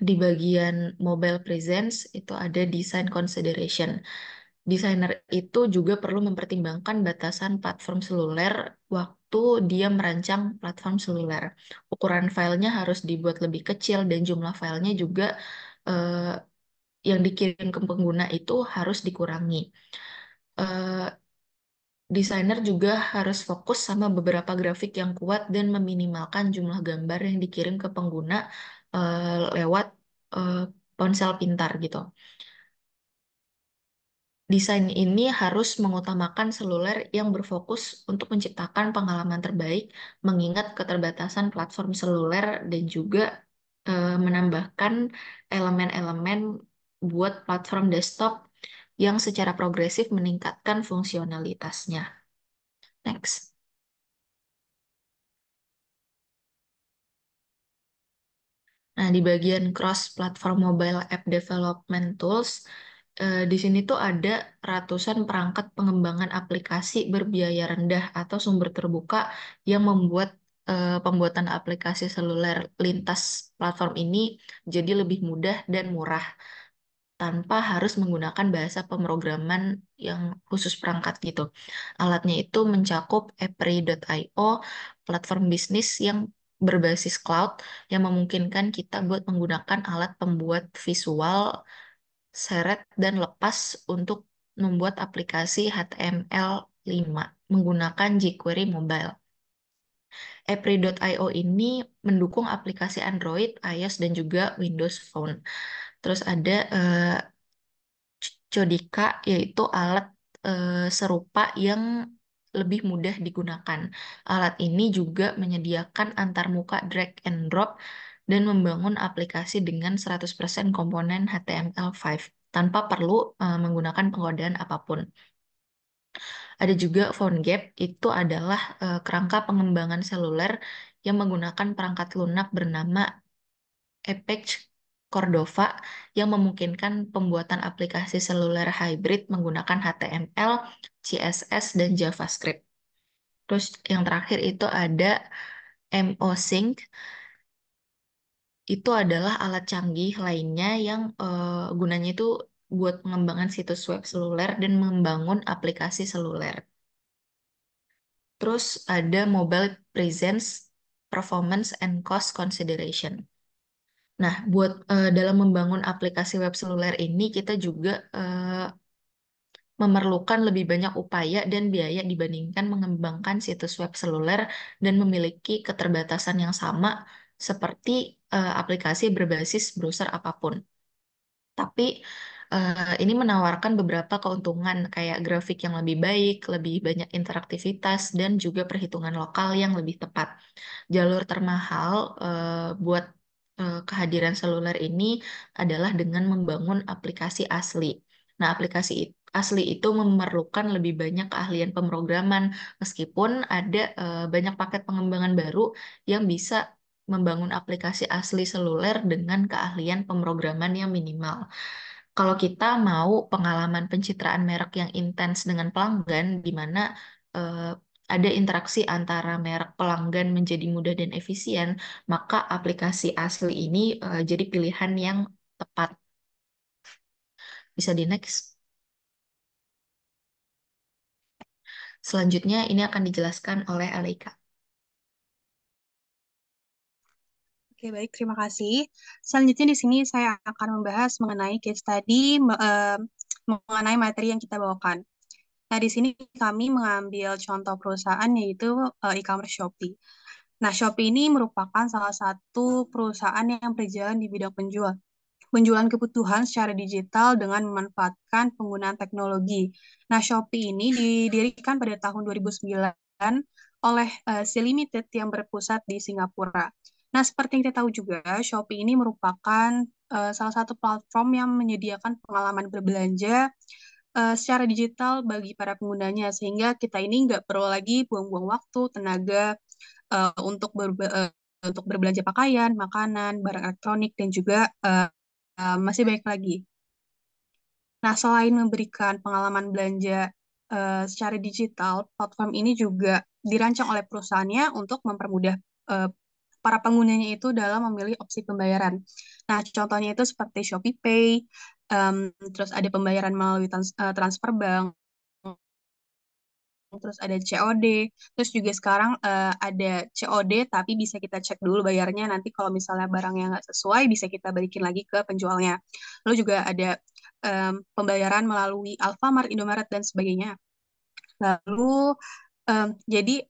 Di bagian mobile presence itu ada design consideration. Desainer itu juga perlu mempertimbangkan batasan platform seluler waktu dia merancang platform seluler. Ukuran filenya harus dibuat lebih kecil dan jumlah filenya juga eh, yang dikirim ke pengguna itu harus dikurangi. Eh, Desainer juga harus fokus sama beberapa grafik yang kuat dan meminimalkan jumlah gambar yang dikirim ke pengguna lewat eh, ponsel pintar gitu. Desain ini harus mengutamakan seluler yang berfokus untuk menciptakan pengalaman terbaik, mengingat keterbatasan platform seluler dan juga menambahkan elemen-elemen buat platform desktop yang secara progresif meningkatkan fungsionalitasnya. Next. Nah, di bagian cross-platform mobile app development tools, di sini tuh ada ratusan perangkat pengembangan aplikasi berbiaya rendah atau sumber terbuka yang membuat pembuatan aplikasi seluler lintas platform ini jadi lebih mudah dan murah tanpa harus menggunakan bahasa pemrograman yang khusus perangkat gitu. Alatnya itu mencakup Epri.io, platform bisnis yang berbasis cloud yang memungkinkan kita buat menggunakan alat pembuat visual, seret, dan lepas untuk membuat aplikasi HTML5 menggunakan jQuery Mobile. Epri.io ini mendukung aplikasi Android, iOS, dan juga Windows Phone. Terus ada Codika, yaitu alat serupa yang lebih mudah digunakan. Alat ini juga menyediakan antarmuka drag and drop dan membangun aplikasi dengan 100% komponen HTML5 tanpa perlu menggunakan pengodaan apapun. Ada juga PhoneGap, itu adalah kerangka pengembangan seluler yang menggunakan perangkat lunak bernama Apex Cordova yang memungkinkan pembuatan aplikasi seluler hybrid menggunakan HTML, CSS, dan JavaScript. Terus yang terakhir itu ada MoSync, itu adalah alat canggih lainnya yang gunanya itu buat pengembangan situs web seluler dan membangun aplikasi seluler. Terus ada Mobile Presence, Performance, and Cost Consideration. Nah, buat dalam membangun aplikasi web seluler ini kita juga memerlukan lebih banyak upaya dan biaya dibandingkan mengembangkan situs web seluler dan memiliki keterbatasan yang sama seperti aplikasi berbasis browser apapun. Tapi ini menawarkan beberapa keuntungan kayak grafik yang lebih baik, lebih banyak interaktivitas, dan juga perhitungan lokal yang lebih tepat. Jalur termahal buat kehadiran seluler ini adalah dengan membangun aplikasi asli. Nah, aplikasi asli itu memerlukan lebih banyak keahlian pemrograman, meskipun ada banyak paket pengembangan baru yang bisa membangun aplikasi asli seluler dengan keahlian pemrograman yang minimal. Kalau kita mau pengalaman pencitraan merek yang intens dengan pelanggan, di mana eh, ada interaksi antara merek pelanggan menjadi mudah dan efisien, maka aplikasi asli ini jadi pilihan yang tepat. Bisa di next. Selanjutnya ini akan dijelaskan oleh Alika. Oke, baik, terima kasih. Selanjutnya di sini saya akan membahas mengenai case study mengenai materi yang kita bawakan. Nah, di sini kami mengambil contoh perusahaan yaitu e-commerce Shopee. Nah, Shopee ini merupakan salah satu perusahaan yang berjalan di bidang penjualan kebutuhan secara digital dengan memanfaatkan penggunaan teknologi. Nah, Shopee ini didirikan pada tahun 2009 oleh C Limited yang berpusat di Singapura. Nah, seperti yang kita tahu juga, Shopee ini merupakan salah satu platform yang menyediakan pengalaman berbelanja secara digital bagi para penggunanya, sehingga kita ini nggak perlu lagi buang-buang waktu, tenaga untuk berbelanja pakaian, makanan, barang elektronik, dan juga masih banyak lagi. Nah, selain memberikan pengalaman belanja secara digital, platform ini juga dirancang oleh perusahaannya untuk mempermudah uh, para penggunanya itu dalam memilih opsi pembayaran. Nah, contohnya itu seperti Shopee Pay, terus ada pembayaran melalui transfer bank, terus ada COD, terus juga sekarang ada COD tapi bisa kita cek dulu bayarnya, nanti kalau misalnya barangnya nggak sesuai bisa kita balikin lagi ke penjualnya. Lalu juga ada pembayaran melalui Alfamart, Indomaret, dan sebagainya. Lalu jadi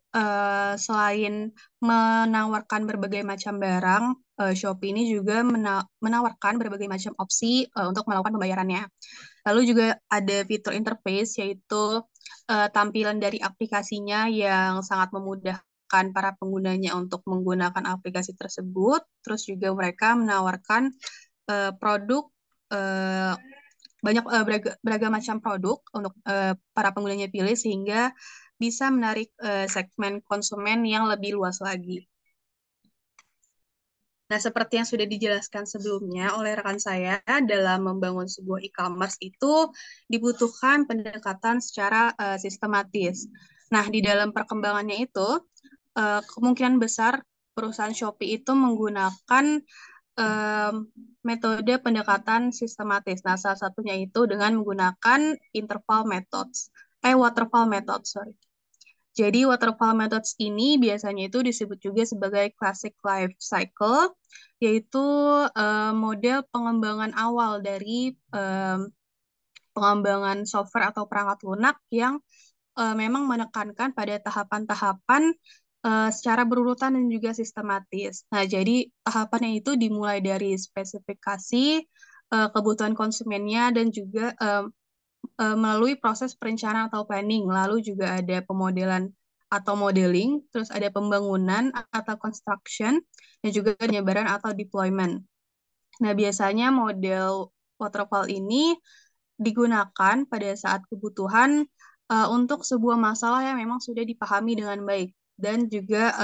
selain menawarkan berbagai macam barang, Shopee ini juga menawarkan berbagai macam opsi untuk melakukan pembayarannya. Lalu juga ada fitur interface, yaitu tampilan dari aplikasinya yang sangat memudahkan para penggunanya untuk menggunakan aplikasi tersebut. Terus juga mereka menawarkan produk uh, banyak beragam macam produk untuk para penggunanya pilih, sehingga bisa menarik segmen konsumen yang lebih luas lagi. Nah, seperti yang sudah dijelaskan sebelumnya oleh rekan saya, dalam membangun sebuah e-commerce itu dibutuhkan pendekatan secara sistematis. Nah, di dalam perkembangannya itu, kemungkinan besar perusahaan Shopee itu menggunakan metode pendekatan sistematis. Nah, salah satunya itu dengan menggunakan waterfall methods, sorry. Jadi waterfall methods ini biasanya itu disebut juga sebagai classic life cycle, yaitu model pengembangan awal dari pengembangan software atau perangkat lunak yang memang menekankan pada tahapan-tahapan secara berurutan dan juga sistematis. Nah, jadi tahapannya itu dimulai dari spesifikasi kebutuhan konsumennya dan juga melalui proses perencanaan atau planning, lalu juga ada pemodelan atau modeling, terus ada pembangunan atau construction, dan juga penyebaran atau deployment. Nah, biasanya model waterfall ini digunakan pada saat kebutuhan untuk sebuah masalah yang memang sudah dipahami dengan baik, dan juga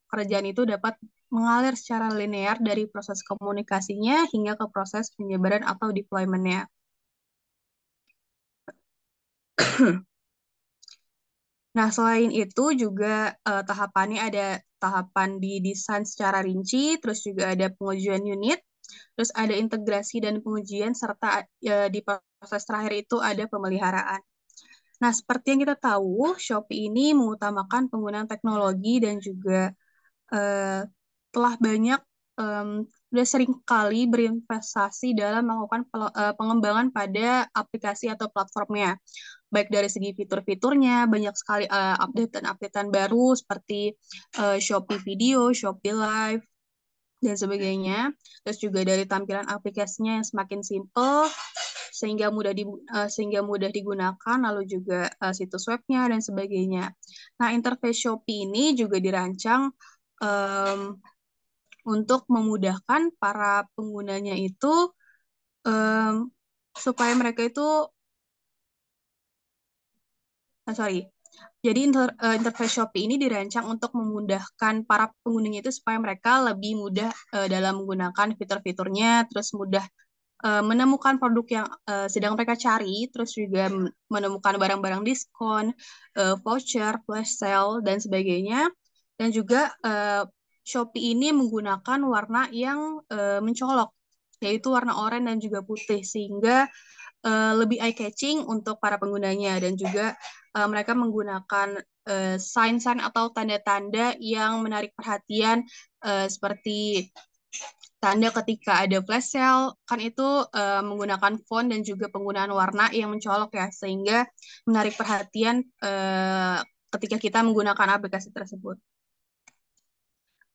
kerjaan itu dapat mengalir secara linear dari proses komunikasinya hingga ke proses penyebaran atau deployment-nya. Nah, selain itu juga tahapannya ada tahapan di desain secara rinci, terus juga ada pengujian unit, terus ada integrasi dan pengujian, serta di proses terakhir itu ada pemeliharaan. Nah, seperti yang kita tahu, Shopee ini mengutamakan penggunaan teknologi dan juga telah banyak sudah sering kali berinvestasi dalam melakukan pengembangan pada aplikasi atau platformnya. baik dari segi fitur-fiturnya, banyak sekali updatean-updatean baru seperti Shopee Video, Shopee Live, dan sebagainya. Terus juga dari tampilan aplikasinya yang semakin simple, sehingga mudah digunakan, lalu juga situs webnya dan sebagainya. Nah, interface Shopee ini juga dirancang untuk memudahkan para penggunanya itu supaya mereka itu jadi interface Shopee ini dirancang untuk memudahkan para penggunanya itu supaya mereka lebih mudah dalam menggunakan fitur-fiturnya, terus mudah menemukan produk yang sedang mereka cari, terus juga menemukan barang-barang diskon, voucher, flash sale, dan sebagainya. Dan juga Shopee ini menggunakan warna yang mencolok, yaitu warna oranye dan juga putih, sehingga lebih eye-catching untuk para penggunanya. Dan juga mereka menggunakan sign-sign atau tanda-tanda yang menarik perhatian seperti tanda ketika ada flash sale, kan itu menggunakan font dan juga penggunaan warna yang mencolok ya, sehingga menarik perhatian ketika kita menggunakan aplikasi tersebut.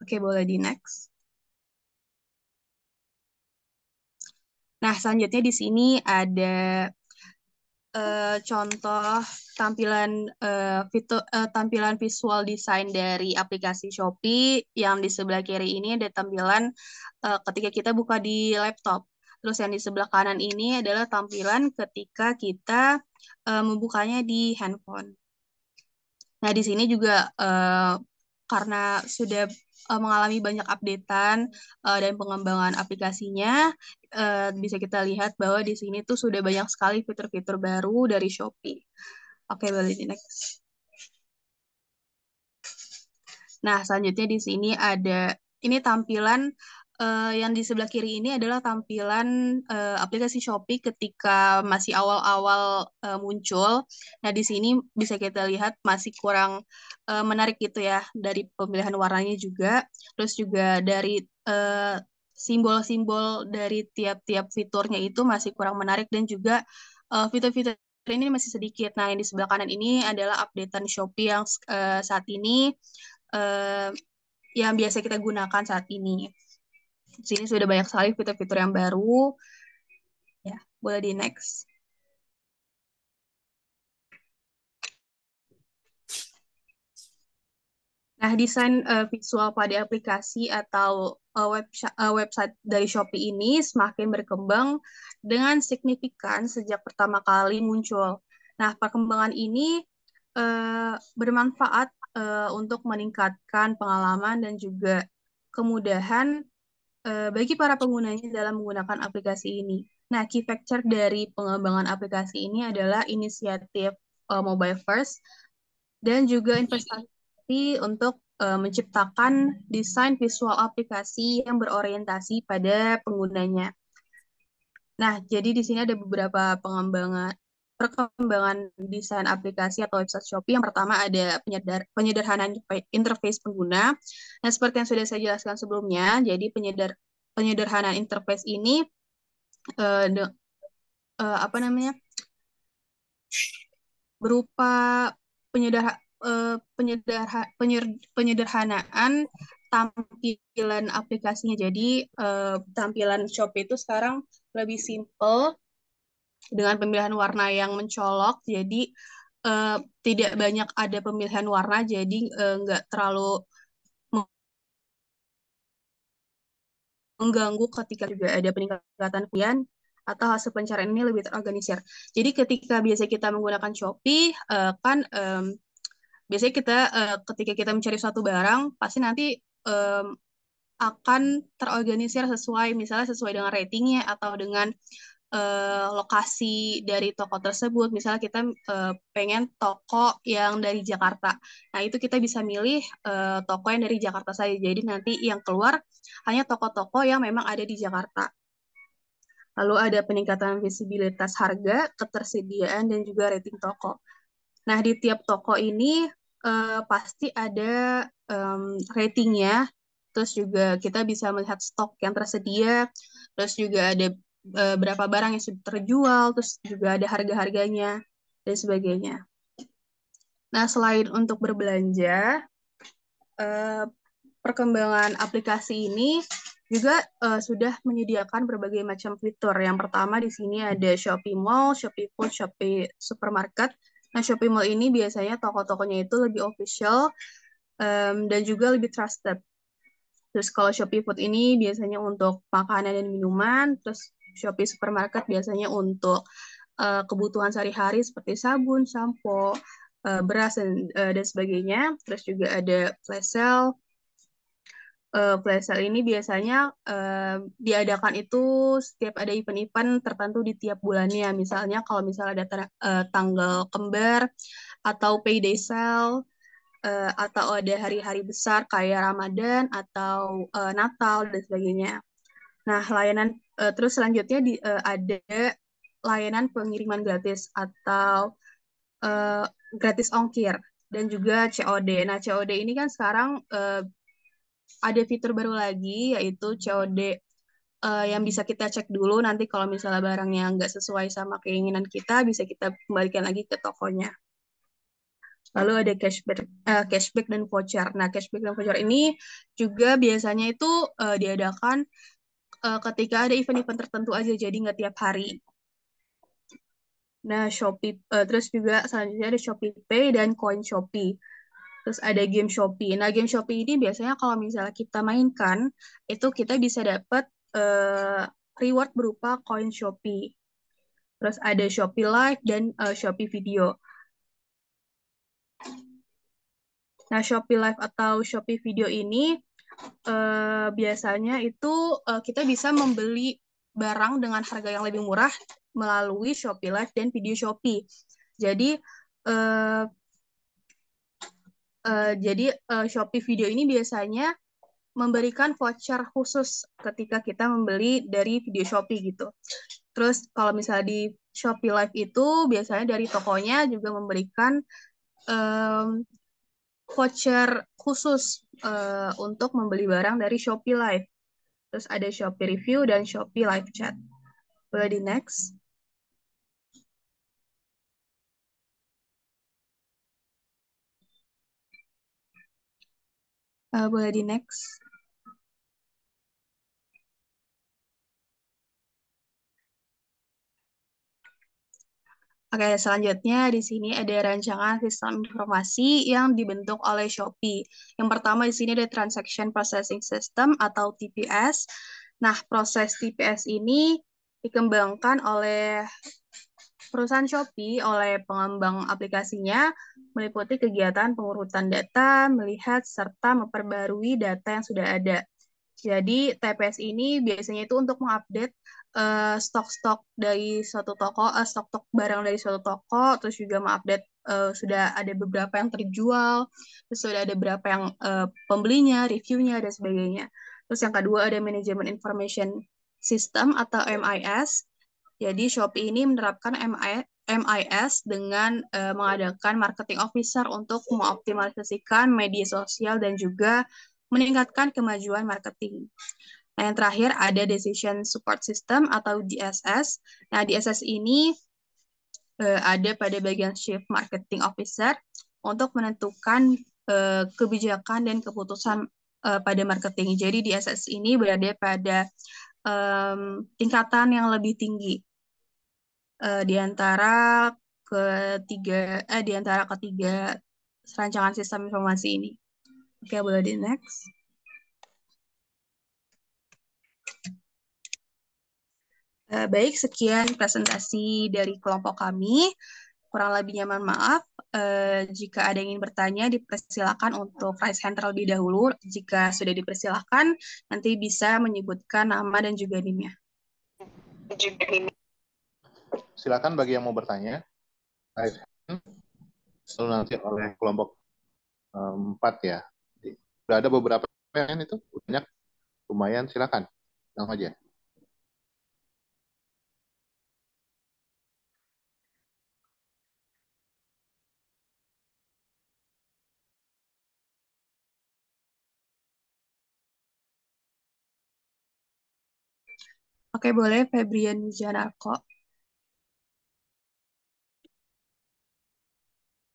Oke, boleh di next. Nah, selanjutnya di sini ada contoh tampilan visual design dari aplikasi Shopee. Yang di sebelah kiri ini ada tampilan ketika kita buka di laptop. Terus yang di sebelah kanan ini adalah tampilan ketika kita membukanya di handphone. Nah, di sini juga karena sudah mengalami banyak updatean dan pengembangan aplikasinya, bisa kita lihat bahwa di sini tuh sudah banyak sekali fitur-fitur baru dari Shopee. Oke, boleh di next. Nah, selanjutnya di sini ada, ini tampilan yang di sebelah kiri ini adalah tampilan aplikasi Shopee ketika masih awal-awal muncul. Nah, di sini bisa kita lihat masih kurang menarik gitu ya, dari pemilihan warnanya juga. Terus juga dari simbol-simbol dari tiap-tiap fiturnya itu masih kurang menarik, dan juga fitur-fitur ini masih sedikit. Nah, yang di sebelah kanan ini adalah updatean Shopee yang saat ini yang biasa kita gunakan saat ini. Di sini sudah banyak sekali fitur-fitur yang baru. Ya, boleh di next. Nah, desain visual pada aplikasi atau website dari Shopee ini semakin berkembang dengan signifikan sejak pertama kali muncul. Nah, perkembangan ini bermanfaat untuk meningkatkan pengalaman dan juga kemudahan bagi para penggunanya dalam menggunakan aplikasi ini. Nah, key factor dari pengembangan aplikasi ini adalah inisiatif mobile first dan juga investasi untuk menciptakan desain visual aplikasi yang berorientasi pada penggunanya. Nah, jadi di sini ada beberapa perkembangan desain aplikasi atau website Shopee. Yang pertama ada penyederhanaan interface pengguna. Nah, seperti yang sudah saya jelaskan sebelumnya, jadi penyederhanaan interface ini berupa penyederhanaan tampilan aplikasinya. Jadi tampilan Shopee itu sekarang lebih simple dengan pemilihan warna yang mencolok. Jadi tidak banyak ada pemilihan warna, jadi nggak terlalu mengganggu ketika juga ada peningkatan pilihan atau hasil pencarian ini lebih terorganisir. Jadi ketika biasa kita menggunakan Shopee, kan biasanya kita ketika kita mencari suatu barang, pasti nanti akan terorganisir misalnya sesuai dengan ratingnya atau dengan lokasi dari toko tersebut. Misalnya kita pengen toko yang dari Jakarta. Nah, itu kita bisa milih toko yang dari Jakarta saja. Jadi nanti yang keluar hanya toko-toko yang memang ada di Jakarta. Lalu ada peningkatan visibilitas harga, ketersediaan, dan juga rating toko. Nah, di tiap toko ini pasti ada ratingnya, terus juga kita bisa melihat stok yang tersedia, terus juga ada berapa barang yang sudah terjual, terus juga ada harga-harganya. dan sebagainya. Nah, selain untuk berbelanja, perkembangan aplikasi ini juga sudah menyediakan berbagai macam fitur. Yang pertama di sini ada Shopee Mall, Shopee Food, Shopee Supermarket. Nah, Shopee Mall ini biasanya toko-tokonya itu lebih official dan juga lebih trusted. Terus kalau Shopee Food ini biasanya untuk makanan dan minuman, terus Shopee Supermarket biasanya untuk kebutuhan sehari-hari seperti sabun, sampo, beras dan sebagainya. Terus juga ada flash sale. Flash sale ini biasanya diadakan itu setiap ada event-event tertentu di tiap bulannya. Misalnya kalau misalnya ada tanggal kembar atau payday sale atau ada hari-hari besar kayak Ramadan atau Natal dan sebagainya. Nah, terus selanjutnya ada layanan pengiriman gratis atau gratis ongkir dan juga COD. Nah, COD ini kan sekarang ada fitur baru lagi yaitu COD yang bisa kita cek dulu nanti kalau misalnya barangnya nggak sesuai sama keinginan kita bisa kita kembalikan lagi ke tokonya. Lalu ada cashback dan voucher. Nah, cashback dan voucher ini juga biasanya itu diadakan ketika ada event-event tertentu aja, jadi nggak tiap hari. Nah, terus juga selanjutnya ada Shopee Pay dan Coin Shopee. Terus ada game Shopee. Nah, game Shopee ini biasanya kalau misalnya kita mainkan, itu kita bisa dapat reward berupa koin Shopee. Terus ada Shopee Live dan Shopee Video. Nah, Shopee Live atau Shopee Video ini biasanya itu kita bisa membeli barang dengan harga yang lebih murah melalui Shopee Live dan Video Shopee. Jadi Shopee Video ini biasanya memberikan voucher khusus ketika kita membeli dari Video Shopee gitu. Terus kalau misalnya di Shopee Live itu biasanya dari tokonya juga memberikan voucher khusus untuk membeli barang dari Shopee Live. Terus ada Shopee Review dan Shopee Live Chat. Boleh di next. Boleh di next. Oke, selanjutnya di sini ada rancangan sistem informasi yang dibentuk oleh Shopee. Yang pertama di sini ada Transaction Processing System atau TPS. Nah, proses TPS ini dikembangkan oleh perusahaan Shopee oleh pengembang aplikasinya meliputi kegiatan pengurutan data, melihat serta memperbarui data yang sudah ada. Jadi TPS ini biasanya itu untuk mengupdate stok-stok dari suatu toko, stok-stok barang dari suatu toko, terus juga mengupdate sudah ada beberapa yang terjual, terus sudah ada berapa yang pembelinya, reviewnya, dan sebagainya. Terus yang kedua ada Management Information System atau MIS. Jadi Shopee ini menerapkan MIS dengan mengadakan marketing officer untuk mengoptimalisasikan media sosial dan juga meningkatkan kemajuan marketing. Nah, yang terakhir ada Decision Support System atau DSS. Nah, DSS ini ada pada bagian Chief Marketing Officer untuk menentukan kebijakan dan keputusan pada marketing. Jadi DSS ini berada pada tingkatan yang lebih tinggi di antara ketiga rancangan sistem informasi ini. Oke, boleh di next. Baik, sekian presentasi dari kelompok kami. Kurang lebihnya mohon maaf. Jika ada yang ingin bertanya, dipersilakan untuk raise hand terlebih dahulu. Jika sudah dipersilakan, nanti bisa menyebutkan nama dan juga NIM-nya. Silakan bagi yang mau bertanya. Raise hand. Lalu nanti oleh kelompok 4 ya. Sudah ada beberapa yang itu, banyak, lumayan. Silakan, langsung aja. Oke, boleh Febrian Janarko.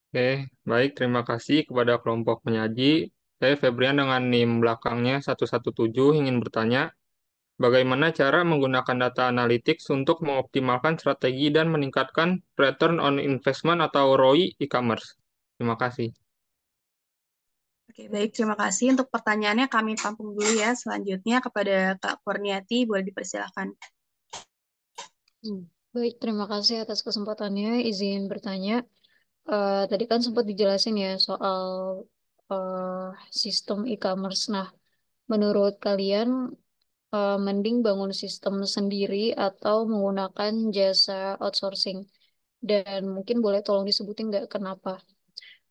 Oke, baik. Terima kasih kepada kelompok penyaji. Saya Febrian dengan NIM belakangnya 117 ingin bertanya, bagaimana cara menggunakan data analytics untuk mengoptimalkan strategi dan meningkatkan return on investment atau ROI e-commerce? Terima kasih. Oke, baik. Terima kasih untuk pertanyaannya. Kami tampung dulu ya. Selanjutnya kepada Kak Kurniati, boleh dipersilakan. Baik, terima kasih atas kesempatannya. Izin bertanya. Tadi kan sempat dijelasin ya soal sistem e-commerce. Nah, menurut kalian mending bangun sistem sendiri atau menggunakan jasa outsourcing? Dan mungkin boleh tolong disebutin nggak kenapa?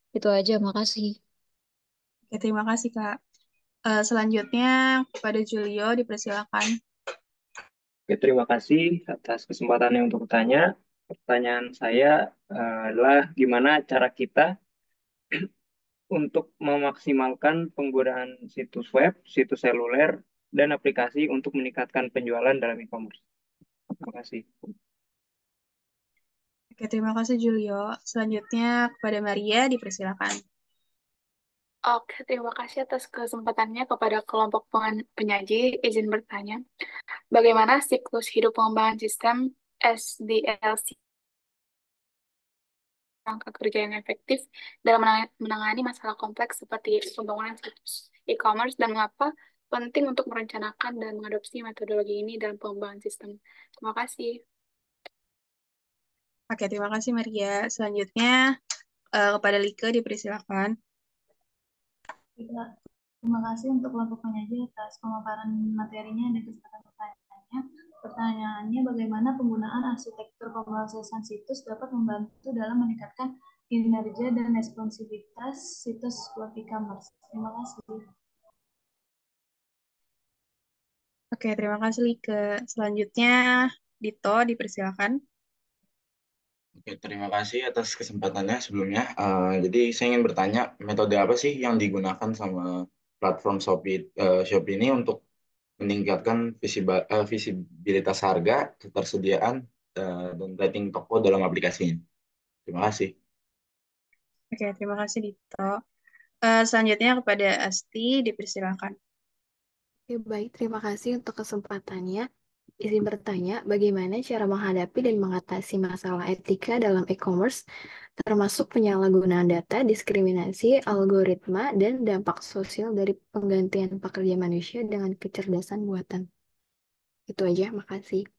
Itu aja, makasih. Oke, terima kasih, Kak. Selanjutnya kepada Julio, dipersilakan. Oke, terima kasih atas kesempatannya untuk bertanya. Pertanyaan saya adalah gimana cara kita untuk memaksimalkan penggunaan situs web, situs seluler, dan aplikasi untuk meningkatkan penjualan dalam e-commerce. Terima kasih. Oke, terima kasih Julio. Selanjutnya kepada Maria, dipersilakan. Oke, terima kasih atas kesempatannya kepada kelompok penyaji. Izin bertanya, bagaimana siklus hidup pengembangan sistem SDLC rangka kerja yang efektif dalam menangani masalah kompleks seperti pembangunan situs e-commerce dan mengapa penting untuk merencanakan dan mengadopsi metodologi ini dalam pengembangan sistem. Terima kasih. Oke, terima kasih Maria. Selanjutnya kepada Lika, dipersilakan. Terima kasih untuk kelompok penyaji atas pemaparan materinya dan kesempatan pertanyaannya. Pertanyaannya, bagaimana penggunaan arsitektur pemrosesan situs dapat membantu dalam meningkatkan kinerja dan responsivitas situs web e-commerce? Terima kasih. Oke, terima kasih Lika. Selanjutnya Dito, dipersilakan. Oke, terima kasih atas kesempatannya sebelumnya. Jadi saya ingin bertanya, metode apa sih yang digunakan sama platform Shopee ini untuk meningkatkan visibilitas harga, ketersediaan, dan rating toko dalam aplikasinya? Terima kasih. Oke, terima kasih Dito. Selanjutnya kepada Asti, dipersilakan. Oke, baik, terima kasih untuk kesempatannya. Izin bertanya, bagaimana cara menghadapi dan mengatasi masalah etika dalam e-commerce, termasuk penyalahgunaan data, diskriminasi, algoritma, dan dampak sosial dari penggantian pekerja manusia dengan kecerdasan buatan. Itu aja, makasih.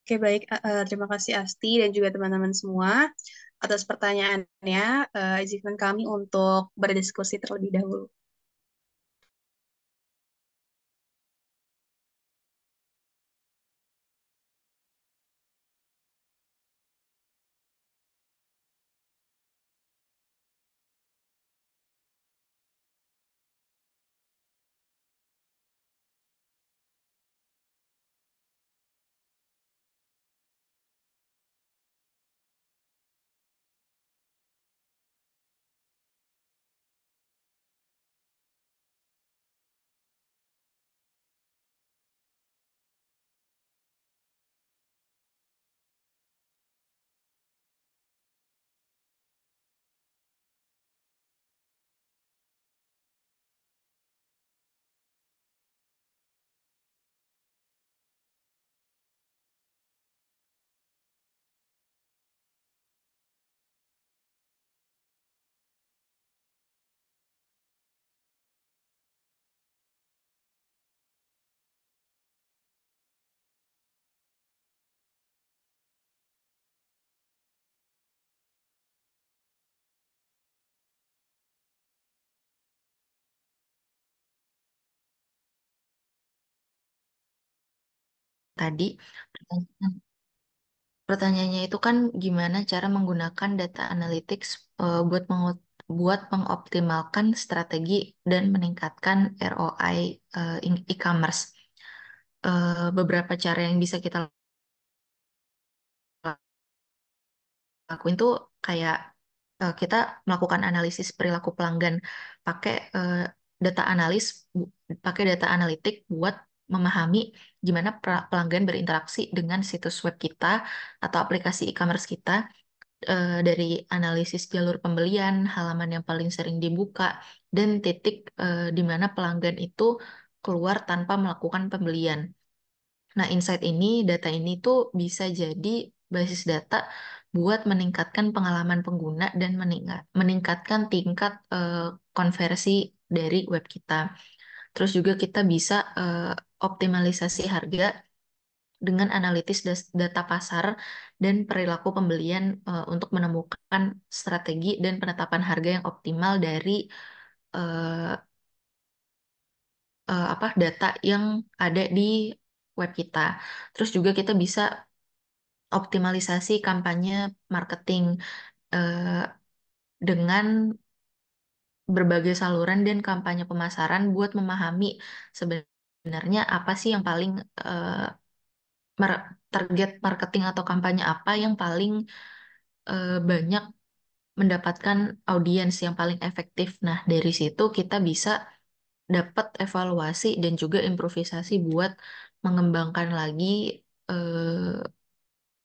Oke, baik. Terima kasih Asti dan juga teman-teman semua atas pertanyaannya. Izinkan kami untuk berdiskusi terlebih dahulu. Tadi pertanyaannya itu kan gimana cara menggunakan data analytics buat mengoptimalkan strategi dan meningkatkan ROI e-commerce. Beberapa cara yang bisa kita lakuin tuh kayak kita melakukan analisis perilaku pelanggan pakai data analis, pakai data analitik buat memahami gimana pelanggan berinteraksi dengan situs web kita atau aplikasi e-commerce kita dari analisis jalur pembelian, halaman yang paling sering dibuka, dan titik di mana pelanggan itu keluar tanpa melakukan pembelian. Nah, data ini tuh bisa jadi basis data buat meningkatkan pengalaman pengguna dan meningkatkan tingkat konversi dari web kita. Terus juga kita bisa optimalisasi harga dengan analitis data pasar dan perilaku pembelian untuk menemukan strategi dan penetapan harga yang optimal dari eh, data yang ada di web kita. Terus juga kita bisa optimalisasi kampanye marketing eh, dengan berbagai saluran dan kampanye pemasaran buat memahami sebenarnya apa sih yang paling target marketing atau kampanye apa yang paling banyak mendapatkan audiens yang paling efektif. Nah, dari situ kita bisa dapat evaluasi dan juga improvisasi buat mengembangkan lagi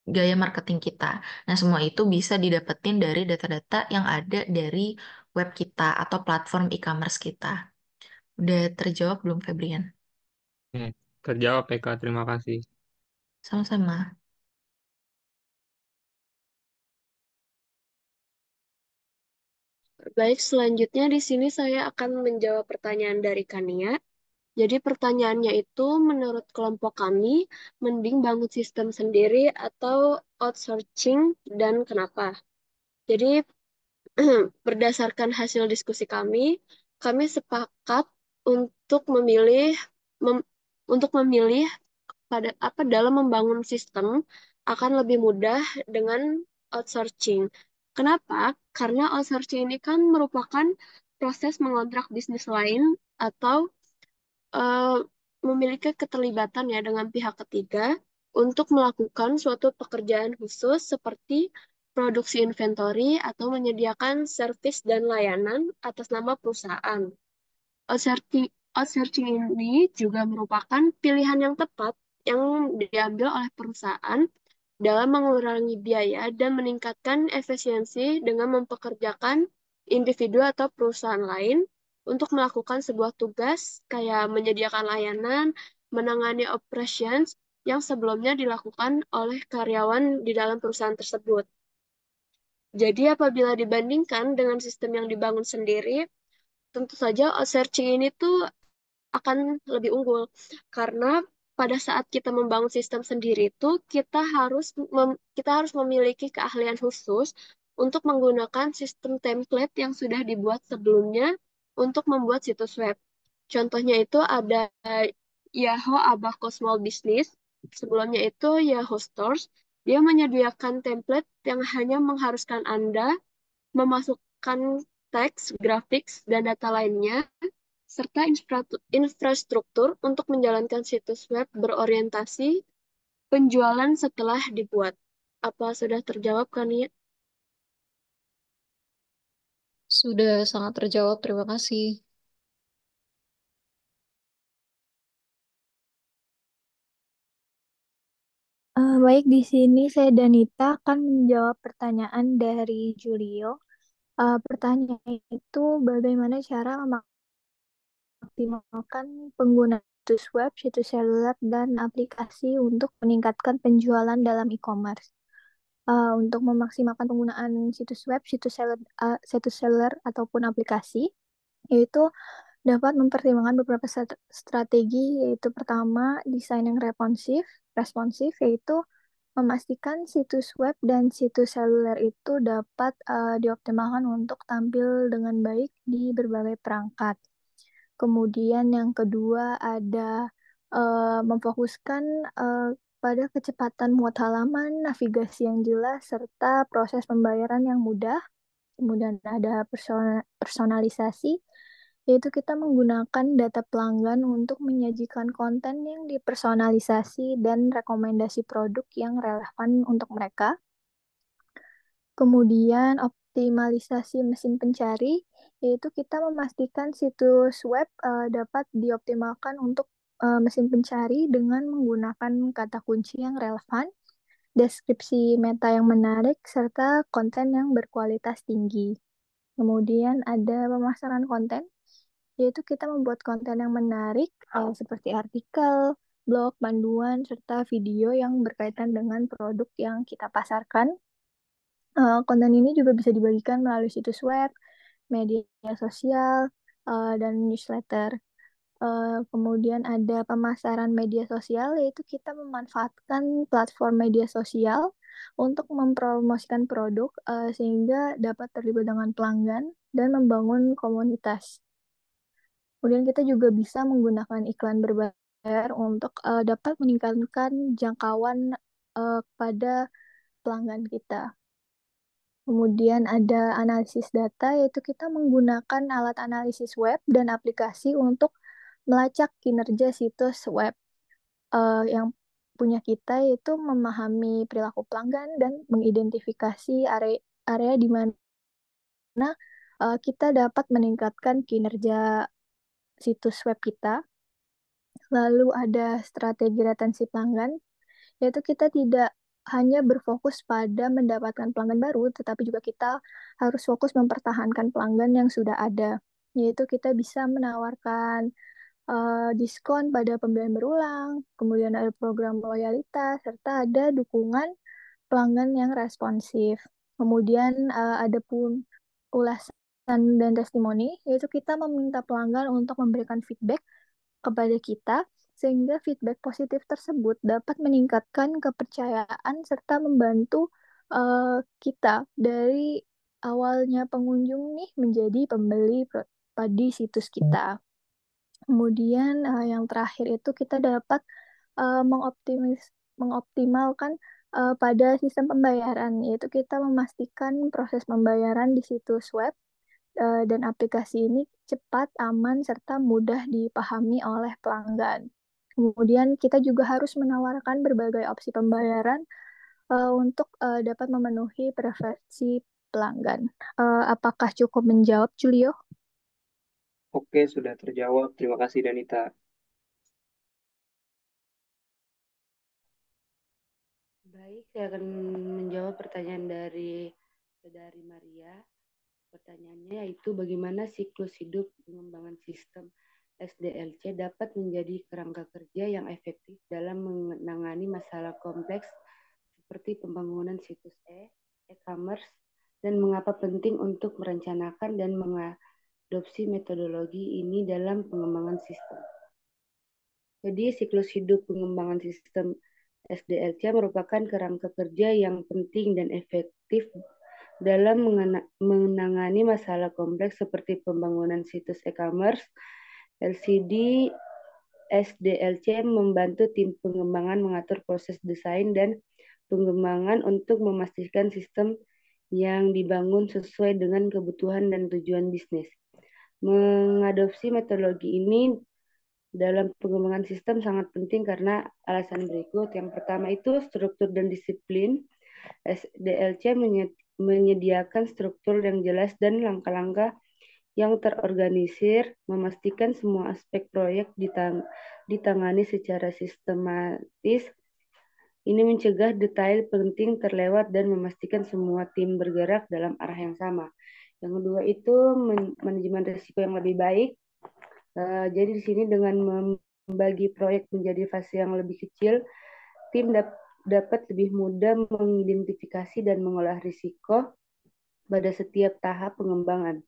gaya marketing kita. Nah, semua itu bisa didapetin dari data-data yang ada dari web kita atau platform e-commerce kita. Udah terjawab belum, Febrian? Terjawab, Eka. Terima kasih. Sama-sama. Baik, selanjutnya di sini saya akan menjawab pertanyaan dari Kania. Jadi pertanyaannya itu, menurut kelompok kami, mending bangun sistem sendiri atau outsourcing dan kenapa? Jadi berdasarkan hasil diskusi kami sepakat untuk mem- memilih pada dalam membangun sistem akan lebih mudah dengan outsourcing. Kenapa? Karena outsourcing ini kan merupakan proses mengontrak bisnis lain atau eh, memiliki keterlibatan ya dengan pihak ketiga untuk melakukan suatu pekerjaan khusus seperti produksi inventory atau menyediakan servis dan layanan atas nama perusahaan. Outsourcing, outsourcing ini juga merupakan pilihan yang tepat yang diambil oleh perusahaan dalam mengurangi biaya dan meningkatkan efisiensi dengan mempekerjakan individu atau perusahaan lain untuk melakukan sebuah tugas kayak menyediakan layanan, menangani operations yang sebelumnya dilakukan oleh karyawan di dalam perusahaan tersebut. Jadi apabila dibandingkan dengan sistem yang dibangun sendiri, tentu saja outsourcing ini tuh akan lebih unggul karena pada saat kita membangun sistem sendiri itu kita harus memiliki keahlian khusus untuk menggunakan sistem template yang sudah dibuat sebelumnya untuk membuat situs web. Contohnya itu ada Yahoo Abaco Small Business, sebelumnya itu Yahoo Stores. Dia menyediakan template yang hanya mengharuskan Anda memasukkan teks, grafik, dan data lainnya serta infrastruktur untuk menjalankan situs web berorientasi penjualan setelah dibuat. Apa sudah terjawab, Kania? Sudah sangat terjawab, terima kasih. Baik, di sini saya Danita akan menjawab pertanyaan dari Julio. Pertanyaan itu bagaimana cara memaksimalkan penggunaan situs web, situs seluler, dan aplikasi untuk meningkatkan penjualan dalam e-commerce. Untuk memaksimalkan penggunaan situs web, situs seluler ataupun aplikasi, yaitu dapat mempertimbangkan beberapa strategi, yaitu pertama, desain yang responsif, yaitu memastikan situs web dan situs seluler itu dapat dioptimalkan untuk tampil dengan baik di berbagai perangkat. Kemudian yang kedua ada memfokuskan pada kecepatan muat halaman, navigasi yang jelas, serta proses pembayaran yang mudah. Kemudian ada personalisasi, yaitu kita menggunakan data pelanggan untuk menyajikan konten yang dipersonalisasi dan rekomendasi produk yang relevan untuk mereka. Kemudian optimalisasi mesin pencari, yaitu kita memastikan situs web dapat dioptimalkan untuk mesin pencari dengan menggunakan kata kunci yang relevan. deskripsi meta yang menarik, serta konten yang berkualitas tinggi. Kemudian ada pemasaran konten, yaitu kita membuat konten yang menarik seperti artikel, blog, panduan, serta video yang berkaitan dengan produk yang kita pasarkan. Konten ini juga bisa dibagikan melalui situs web, media sosial, dan newsletter. Kemudian ada pemasaran media sosial, yaitu kita memanfaatkan platform media sosial untuk mempromosikan produk sehingga dapat terlibat dengan pelanggan dan membangun komunitas. Kemudian kita juga bisa menggunakan iklan berbayar untuk dapat meningkatkan jangkauan kepada pelanggan kita. Kemudian ada analisis data, yaitu kita menggunakan alat analisis web dan aplikasi untuk melacak kinerja situs web yang punya kita, yaitu memahami perilaku pelanggan dan mengidentifikasi area di mana kita dapat meningkatkan kinerja situs web kita. Lalu ada strategi retensi pelanggan, yaitu kita tidak hanya berfokus pada mendapatkan pelanggan baru, tetapi juga kita harus fokus mempertahankan pelanggan yang sudah ada, yaitu kita bisa menawarkan diskon pada pembelian berulang, kemudian ada program loyalitas, serta ada dukungan pelanggan yang responsif. Kemudian ada pun ulasan dan testimoni, yaitu kita meminta pelanggan untuk memberikan feedback kepada kita, sehingga feedback positif tersebut dapat meningkatkan kepercayaan serta membantu kita dari awalnya pengunjung nih menjadi pembeli pada situs kita. Kemudian yang terakhir itu kita dapat mengoptimalkan pada sistem pembayaran, yaitu kita memastikan proses pembayaran di situs web dan aplikasi ini cepat, aman, serta mudah dipahami oleh pelanggan. Kemudian kita juga harus menawarkan berbagai opsi pembayaran untuk dapat memenuhi preferensi pelanggan. Apakah cukup menjawab, Julio? Oke, sudah terjawab. Terima kasih, Danita. Baik, saya akan menjawab pertanyaan dari Saudari Maria. Pertanyaannya yaitu bagaimana siklus hidup pengembangan sistem SDLC dapat menjadi kerangka kerja yang efektif dalam menangani masalah kompleks seperti pembangunan situs e-commerce, dan mengapa penting untuk merencanakan dan mengadopsi metodologi ini dalam pengembangan sistem. Jadi siklus hidup pengembangan sistem SDLC merupakan kerangka kerja yang penting dan efektif dalam menangani masalah kompleks seperti pembangunan situs e-commerce. LCD SDLC membantu tim pengembangan mengatur proses desain dan pengembangan untuk memastikan sistem yang dibangun sesuai dengan kebutuhan dan tujuan bisnis. Mengadopsi metodologi ini dalam pengembangan sistem sangat penting karena alasan berikut. Yang pertama itu struktur dan disiplin. SDLC menyediakan struktur yang jelas dan langkah-langkah yang terorganisir, memastikan semua aspek proyek ditangani secara sistematis. Ini mencegah detail penting terlewat dan memastikan semua tim bergerak dalam arah yang sama. Yang kedua itu manajemen risiko yang lebih baik. Jadi di sini dengan membagi proyek menjadi fase yang lebih kecil, tim dapat lebih mudah mengidentifikasi dan mengolah risiko pada setiap tahap pengembangan.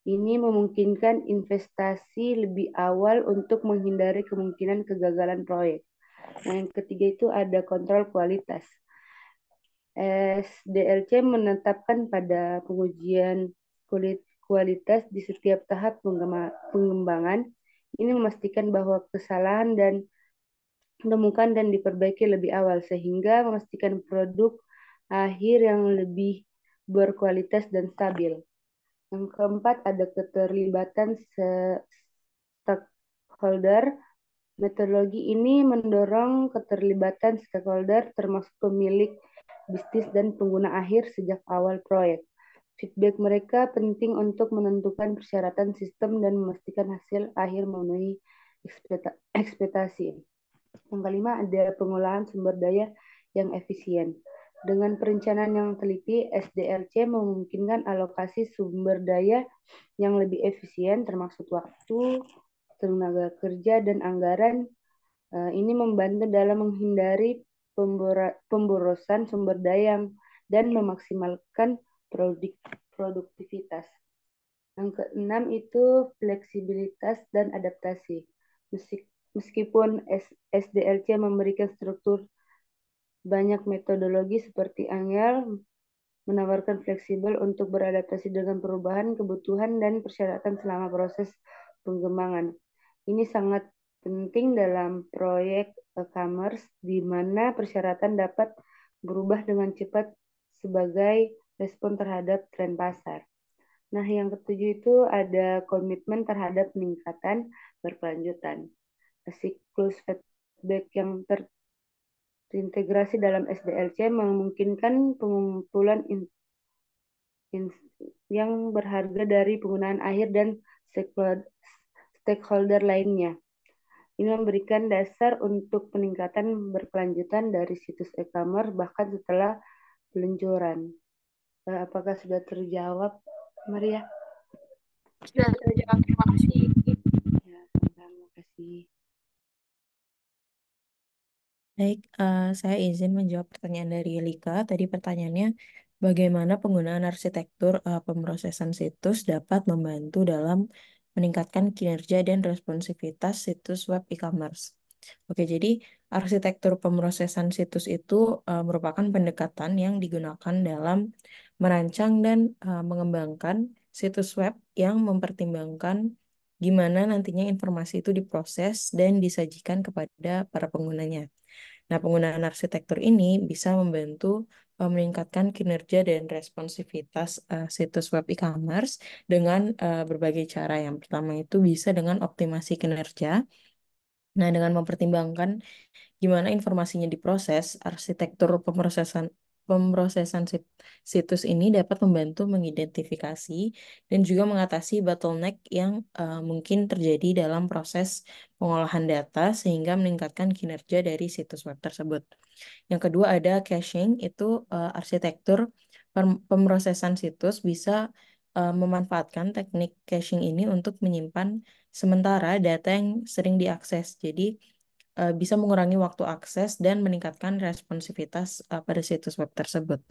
Ini memungkinkan investasi lebih awal untuk menghindari kemungkinan kegagalan proyek. Nah, yang ketiga itu ada kontrol kualitas. SDLC menetapkan pada pengujian kualitas di setiap tahap pengembangan. Ini memastikan bahwa kesalahan dan ditemukan dan diperbaiki lebih awal sehingga memastikan produk akhir yang lebih berkualitas dan stabil. Yang keempat ada keterlibatan stakeholder. Metodologi ini mendorong keterlibatan stakeholder termasuk pemilik bisnis dan pengguna akhir sejak awal proyek. Feedback mereka penting untuk menentukan persyaratan sistem dan memastikan hasil akhir memenuhi ekspektasi. Yang kelima ada pengolahan sumber daya yang efisien. Dengan perencanaan yang teliti, SDLC memungkinkan alokasi sumber daya yang lebih efisien termasuk waktu, tenaga kerja, dan anggaran. Ini membantu dalam menghindari pemborosan sumber daya dan memaksimalkan produktivitas. Yang keenam itu fleksibilitas dan adaptasi. Meskipun SDLC memberikan struktur, banyak metodologi seperti Angel menawarkan fleksibel untuk beradaptasi dengan perubahan kebutuhan dan persyaratan selama proses pengembangan. Ini sangat penting dalam proyek e-commerce di mana persyaratan dapat berubah dengan cepat sebagai respon terhadap tren pasar. Nah, yang ketujuh itu ada komitmen terhadap peningkatan berkelanjutan. Siklus feedback yang terintegrasi dalam SDLC memungkinkan pengumpulan yang berharga dari penggunaan akhir dan stakeholder lainnya. Ini memberikan dasar untuk peningkatan berkelanjutan dari situs e-commerce bahkan setelah peluncuran. Apakah sudah terjawab, Maria? Sudah terjawab, terima kasih. Ya, terima kasih. Baik, saya izin menjawab pertanyaan dari Lika. Tadi pertanyaannya, bagaimana penggunaan arsitektur pemrosesan situs dapat membantu dalam meningkatkan kinerja dan responsivitas situs web e-commerce. Oke, jadi arsitektur pemrosesan situs itu merupakan pendekatan yang digunakan dalam merancang dan mengembangkan situs web yang mempertimbangkan gimana nantinya informasi itu diproses dan disajikan kepada para penggunanya. Nah, penggunaan arsitektur ini bisa membantu meningkatkan kinerja dan responsivitas situs web e-commerce dengan berbagai cara. Yang pertama itu bisa dengan optimasi kinerja. Nah, dengan mempertimbangkan gimana informasinya diproses, arsitektur pemrosesan situs ini dapat membantu mengidentifikasi dan juga mengatasi bottleneck yang mungkin terjadi dalam proses pengolahan data sehingga meningkatkan kinerja dari situs web tersebut. Yang kedua ada caching, itu arsitektur pemrosesan situs bisa memanfaatkan teknik caching ini untuk menyimpan sementara data yang sering diakses. Jadi bisa mengurangi waktu akses dan meningkatkan responsivitas pada situs web tersebut.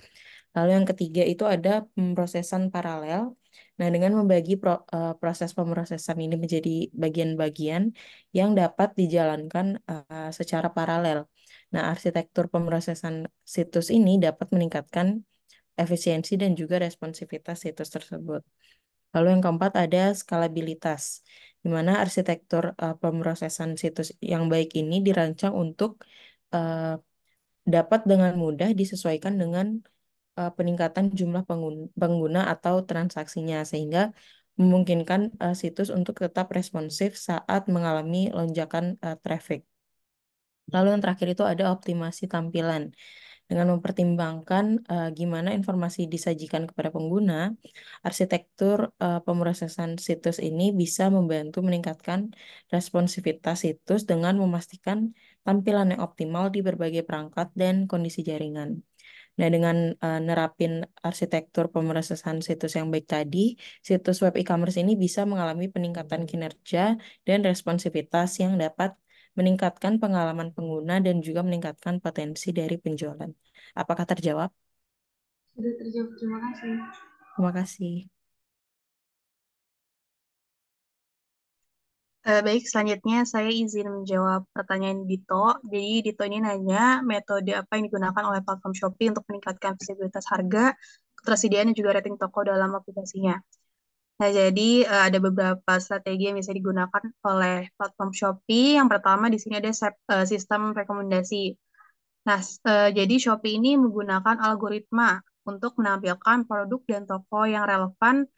Lalu yang ketiga itu ada pemrosesan paralel. Nah, dengan membagi proses pemrosesan ini menjadi bagian-bagian yang dapat dijalankan secara paralel. Nah, arsitektur pemrosesan situs ini dapat meningkatkan efisiensi dan juga responsivitas situs tersebut. Lalu yang keempat ada skalabilitas, di mana arsitektur pemrosesan situs yang baik ini dirancang untuk dapat dengan mudah disesuaikan dengan peningkatan jumlah pengguna atau transaksinya, sehingga memungkinkan situs untuk tetap responsif saat mengalami lonjakan traffic. Lalu yang terakhir itu ada optimasi tampilan. Dengan mempertimbangkan gimana informasi disajikan kepada pengguna, arsitektur pemrosesan situs ini bisa membantu meningkatkan responsivitas situs dengan memastikan tampilan yang optimal di berbagai perangkat dan kondisi jaringan. Nah, dengan nerapin arsitektur pemrosesan situs yang baik tadi, situs web e-commerce ini bisa mengalami peningkatan kinerja dan responsivitas yang dapat meningkatkan pengalaman pengguna dan juga meningkatkan potensi dari penjualan. Apakah terjawab? Sudah terjawab, terima kasih. Terima kasih. Baik, selanjutnya saya izin menjawab pertanyaan Dito. Jadi Dito ini nanya metode apa yang digunakan oleh platform Shopee untuk meningkatkan visibilitas harga, ketersediaan dan juga rating toko dalam aplikasinya. Nah, jadi ada beberapa strategi yang bisa digunakan oleh platform Shopee. Yang pertama di sini ada sistem rekomendasi. Nah, jadi Shopee ini menggunakan algoritma untuk menampilkan produk dan toko yang relevan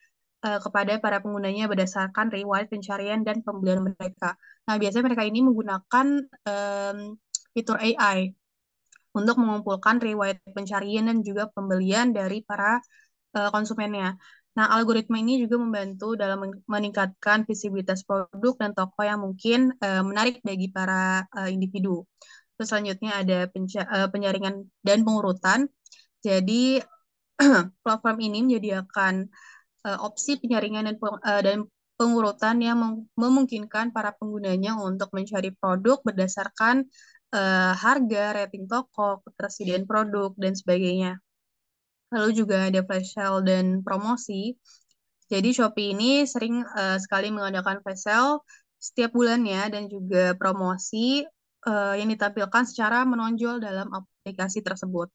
kepada para penggunanya berdasarkan riwayat pencarian dan pembelian mereka. Nah, biasanya mereka ini menggunakan fitur AI untuk mengumpulkan riwayat pencarian dan juga pembelian dari para konsumennya. Nah, algoritma ini juga membantu dalam meningkatkan visibilitas produk dan toko yang mungkin menarik bagi para individu. Terus selanjutnya ada penyaringan dan pengurutan. Jadi platform ini menyediakan opsi penyaringan dan pengurutan yang memungkinkan para penggunanya untuk mencari produk berdasarkan harga, rating toko, ketersediaan produk, dan sebagainya. Lalu juga ada flash sale dan promosi. Jadi Shopee ini sering sekali mengadakan flash sale setiap bulannya dan juga promosi yang ditampilkan secara menonjol dalam aplikasi tersebut.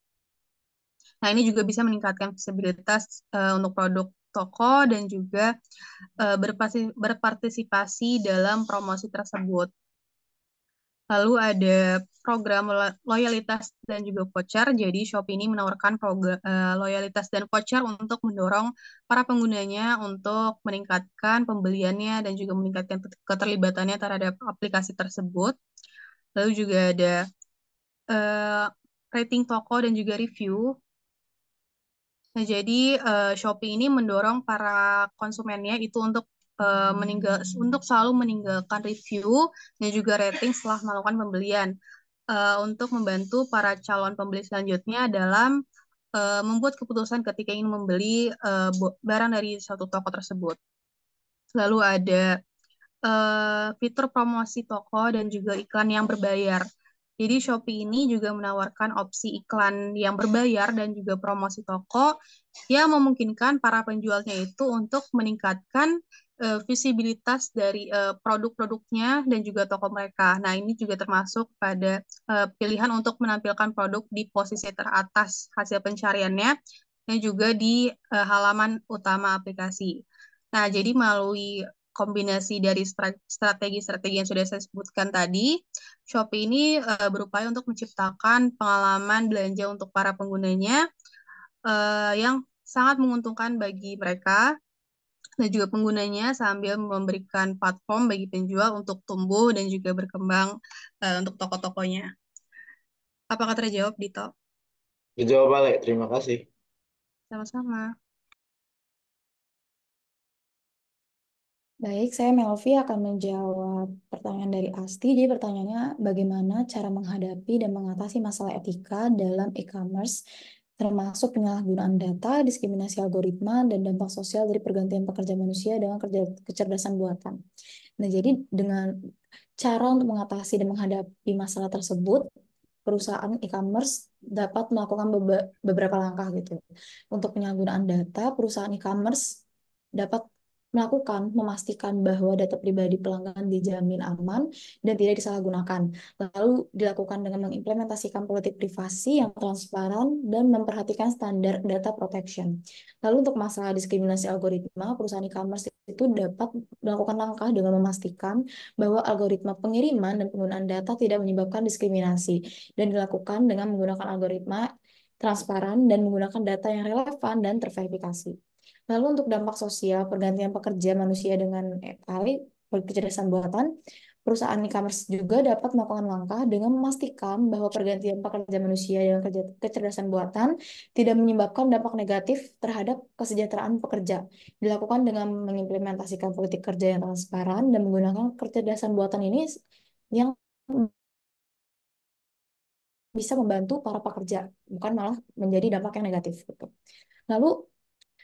Nah, ini juga bisa meningkatkan visibilitas untuk produk toko dan juga berpartisipasi dalam promosi tersebut. Lalu ada program loyalitas dan juga voucher. Jadi Shopee ini menawarkan program loyalitas dan voucher untuk mendorong para penggunanya untuk meningkatkan pembeliannya dan juga meningkatkan keterlibatannya terhadap aplikasi tersebut. Lalu juga ada rating toko dan juga review. Nah, jadi Shopee ini mendorong para konsumennya itu untuk untuk selalu meninggalkan review dan juga rating setelah melakukan pembelian untuk membantu para calon pembeli selanjutnya dalam membuat keputusan ketika ingin membeli barang dari suatu toko tersebut. Lalu ada fitur promosi toko dan juga iklan yang berbayar. Jadi Shopee ini juga menawarkan opsi iklan yang berbayar dan juga promosi toko yang memungkinkan para penjualnya itu untuk meningkatkan visibilitas dari produk-produknya dan juga toko mereka. Nah, ini juga termasuk pada pilihan untuk menampilkan produk di posisi teratas hasil pencariannya dan juga di halaman utama aplikasi. Nah, jadi melalui kombinasi dari strategi-strategi yang sudah saya sebutkan tadi, Shopee ini berupaya untuk menciptakan pengalaman belanja untuk para penggunanya yang sangat menguntungkan bagi mereka dan juga penggunanya sambil memberikan platform bagi penjual untuk tumbuh dan juga berkembang untuk toko-tokonya. Apakah terjawab, Dito? Dijawab, Ale. Terima kasih. Sama-sama. Baik, saya Melvi akan menjawab pertanyaan dari Asti. Jadi pertanyaannya, bagaimana cara menghadapi dan mengatasi masalah etika dalam e-commerce, termasuk penyalahgunaan data, diskriminasi algoritma, dan dampak sosial dari pergantian pekerja manusia dengan kecerdasan buatan. Nah, jadi dengan cara untuk mengatasi dan menghadapi masalah tersebut, perusahaan e-commerce dapat melakukan beberapa langkah gitu. Untuk penyalahgunaan data, perusahaan e-commerce dapat memastikan bahwa data pribadi pelanggan dijamin aman dan tidak disalahgunakan. Lalu dilakukan dengan mengimplementasikan politik privasi yang transparan dan memperhatikan standar data protection. Lalu untuk masalah diskriminasi algoritma, perusahaan e-commerce itu dapat melakukan langkah dengan memastikan bahwa algoritma pengiriman dan penggunaan data tidak menyebabkan diskriminasi dan dilakukan dengan menggunakan algoritma transparan dan menggunakan data yang relevan dan terverifikasi. Lalu untuk dampak sosial, pergantian pekerja manusia dengan AI, kecerdasan buatan, perusahaan e-commerce juga dapat melakukan langkah dengan memastikan bahwa pergantian pekerja manusia dengan kecerdasan buatan tidak menyebabkan dampak negatif terhadap kesejahteraan pekerja. Dilakukan dengan mengimplementasikan politik kerja yang transparan dan menggunakan kecerdasan buatan ini yang bisa membantu para pekerja, bukan malah menjadi dampak yang negatif gitu. Lalu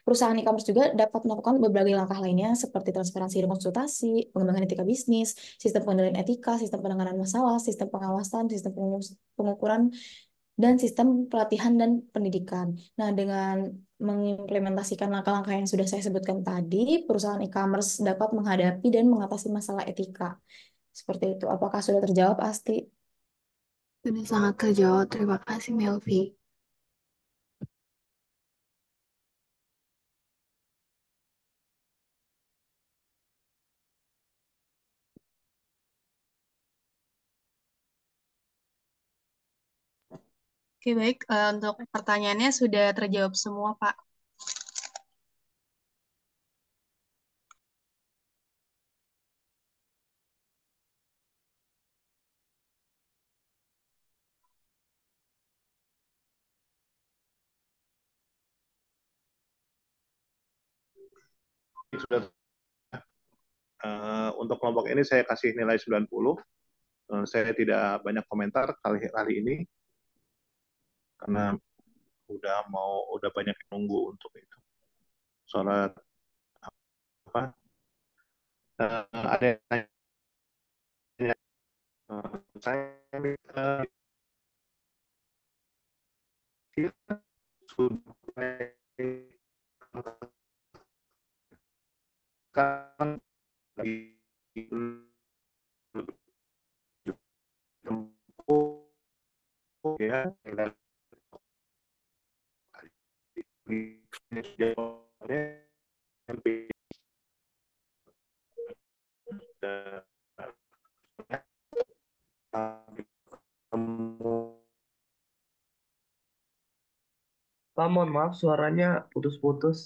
perusahaan e-commerce juga dapat melakukan berbagai langkah lainnya seperti transparansi dan konsultasi, pengembangan etika bisnis, sistem pengendalian etika, sistem penanganan masalah, sistem pengawasan, sistem pengukuran, dan sistem pelatihan dan pendidikan. Nah, dengan mengimplementasikan langkah-langkah yang sudah saya sebutkan tadi, perusahaan e-commerce dapat menghadapi dan mengatasi masalah etika. Seperti itu. Apakah sudah terjawab, Asti? Sudah sangat terjawab. Terima kasih, Melvi. Oke, baik. Untuk pertanyaannya sudah terjawab semua, Pak. Sudah, untuk kelompok ini saya kasih nilai 90. Saya tidak banyak komentar kali ini karena udah banyak yang nunggu untuk itu. Soal apa? Ada yang tanya, saya sudah kan lagi tempuh ya Pak, mohon maaf suaranya putus-putus.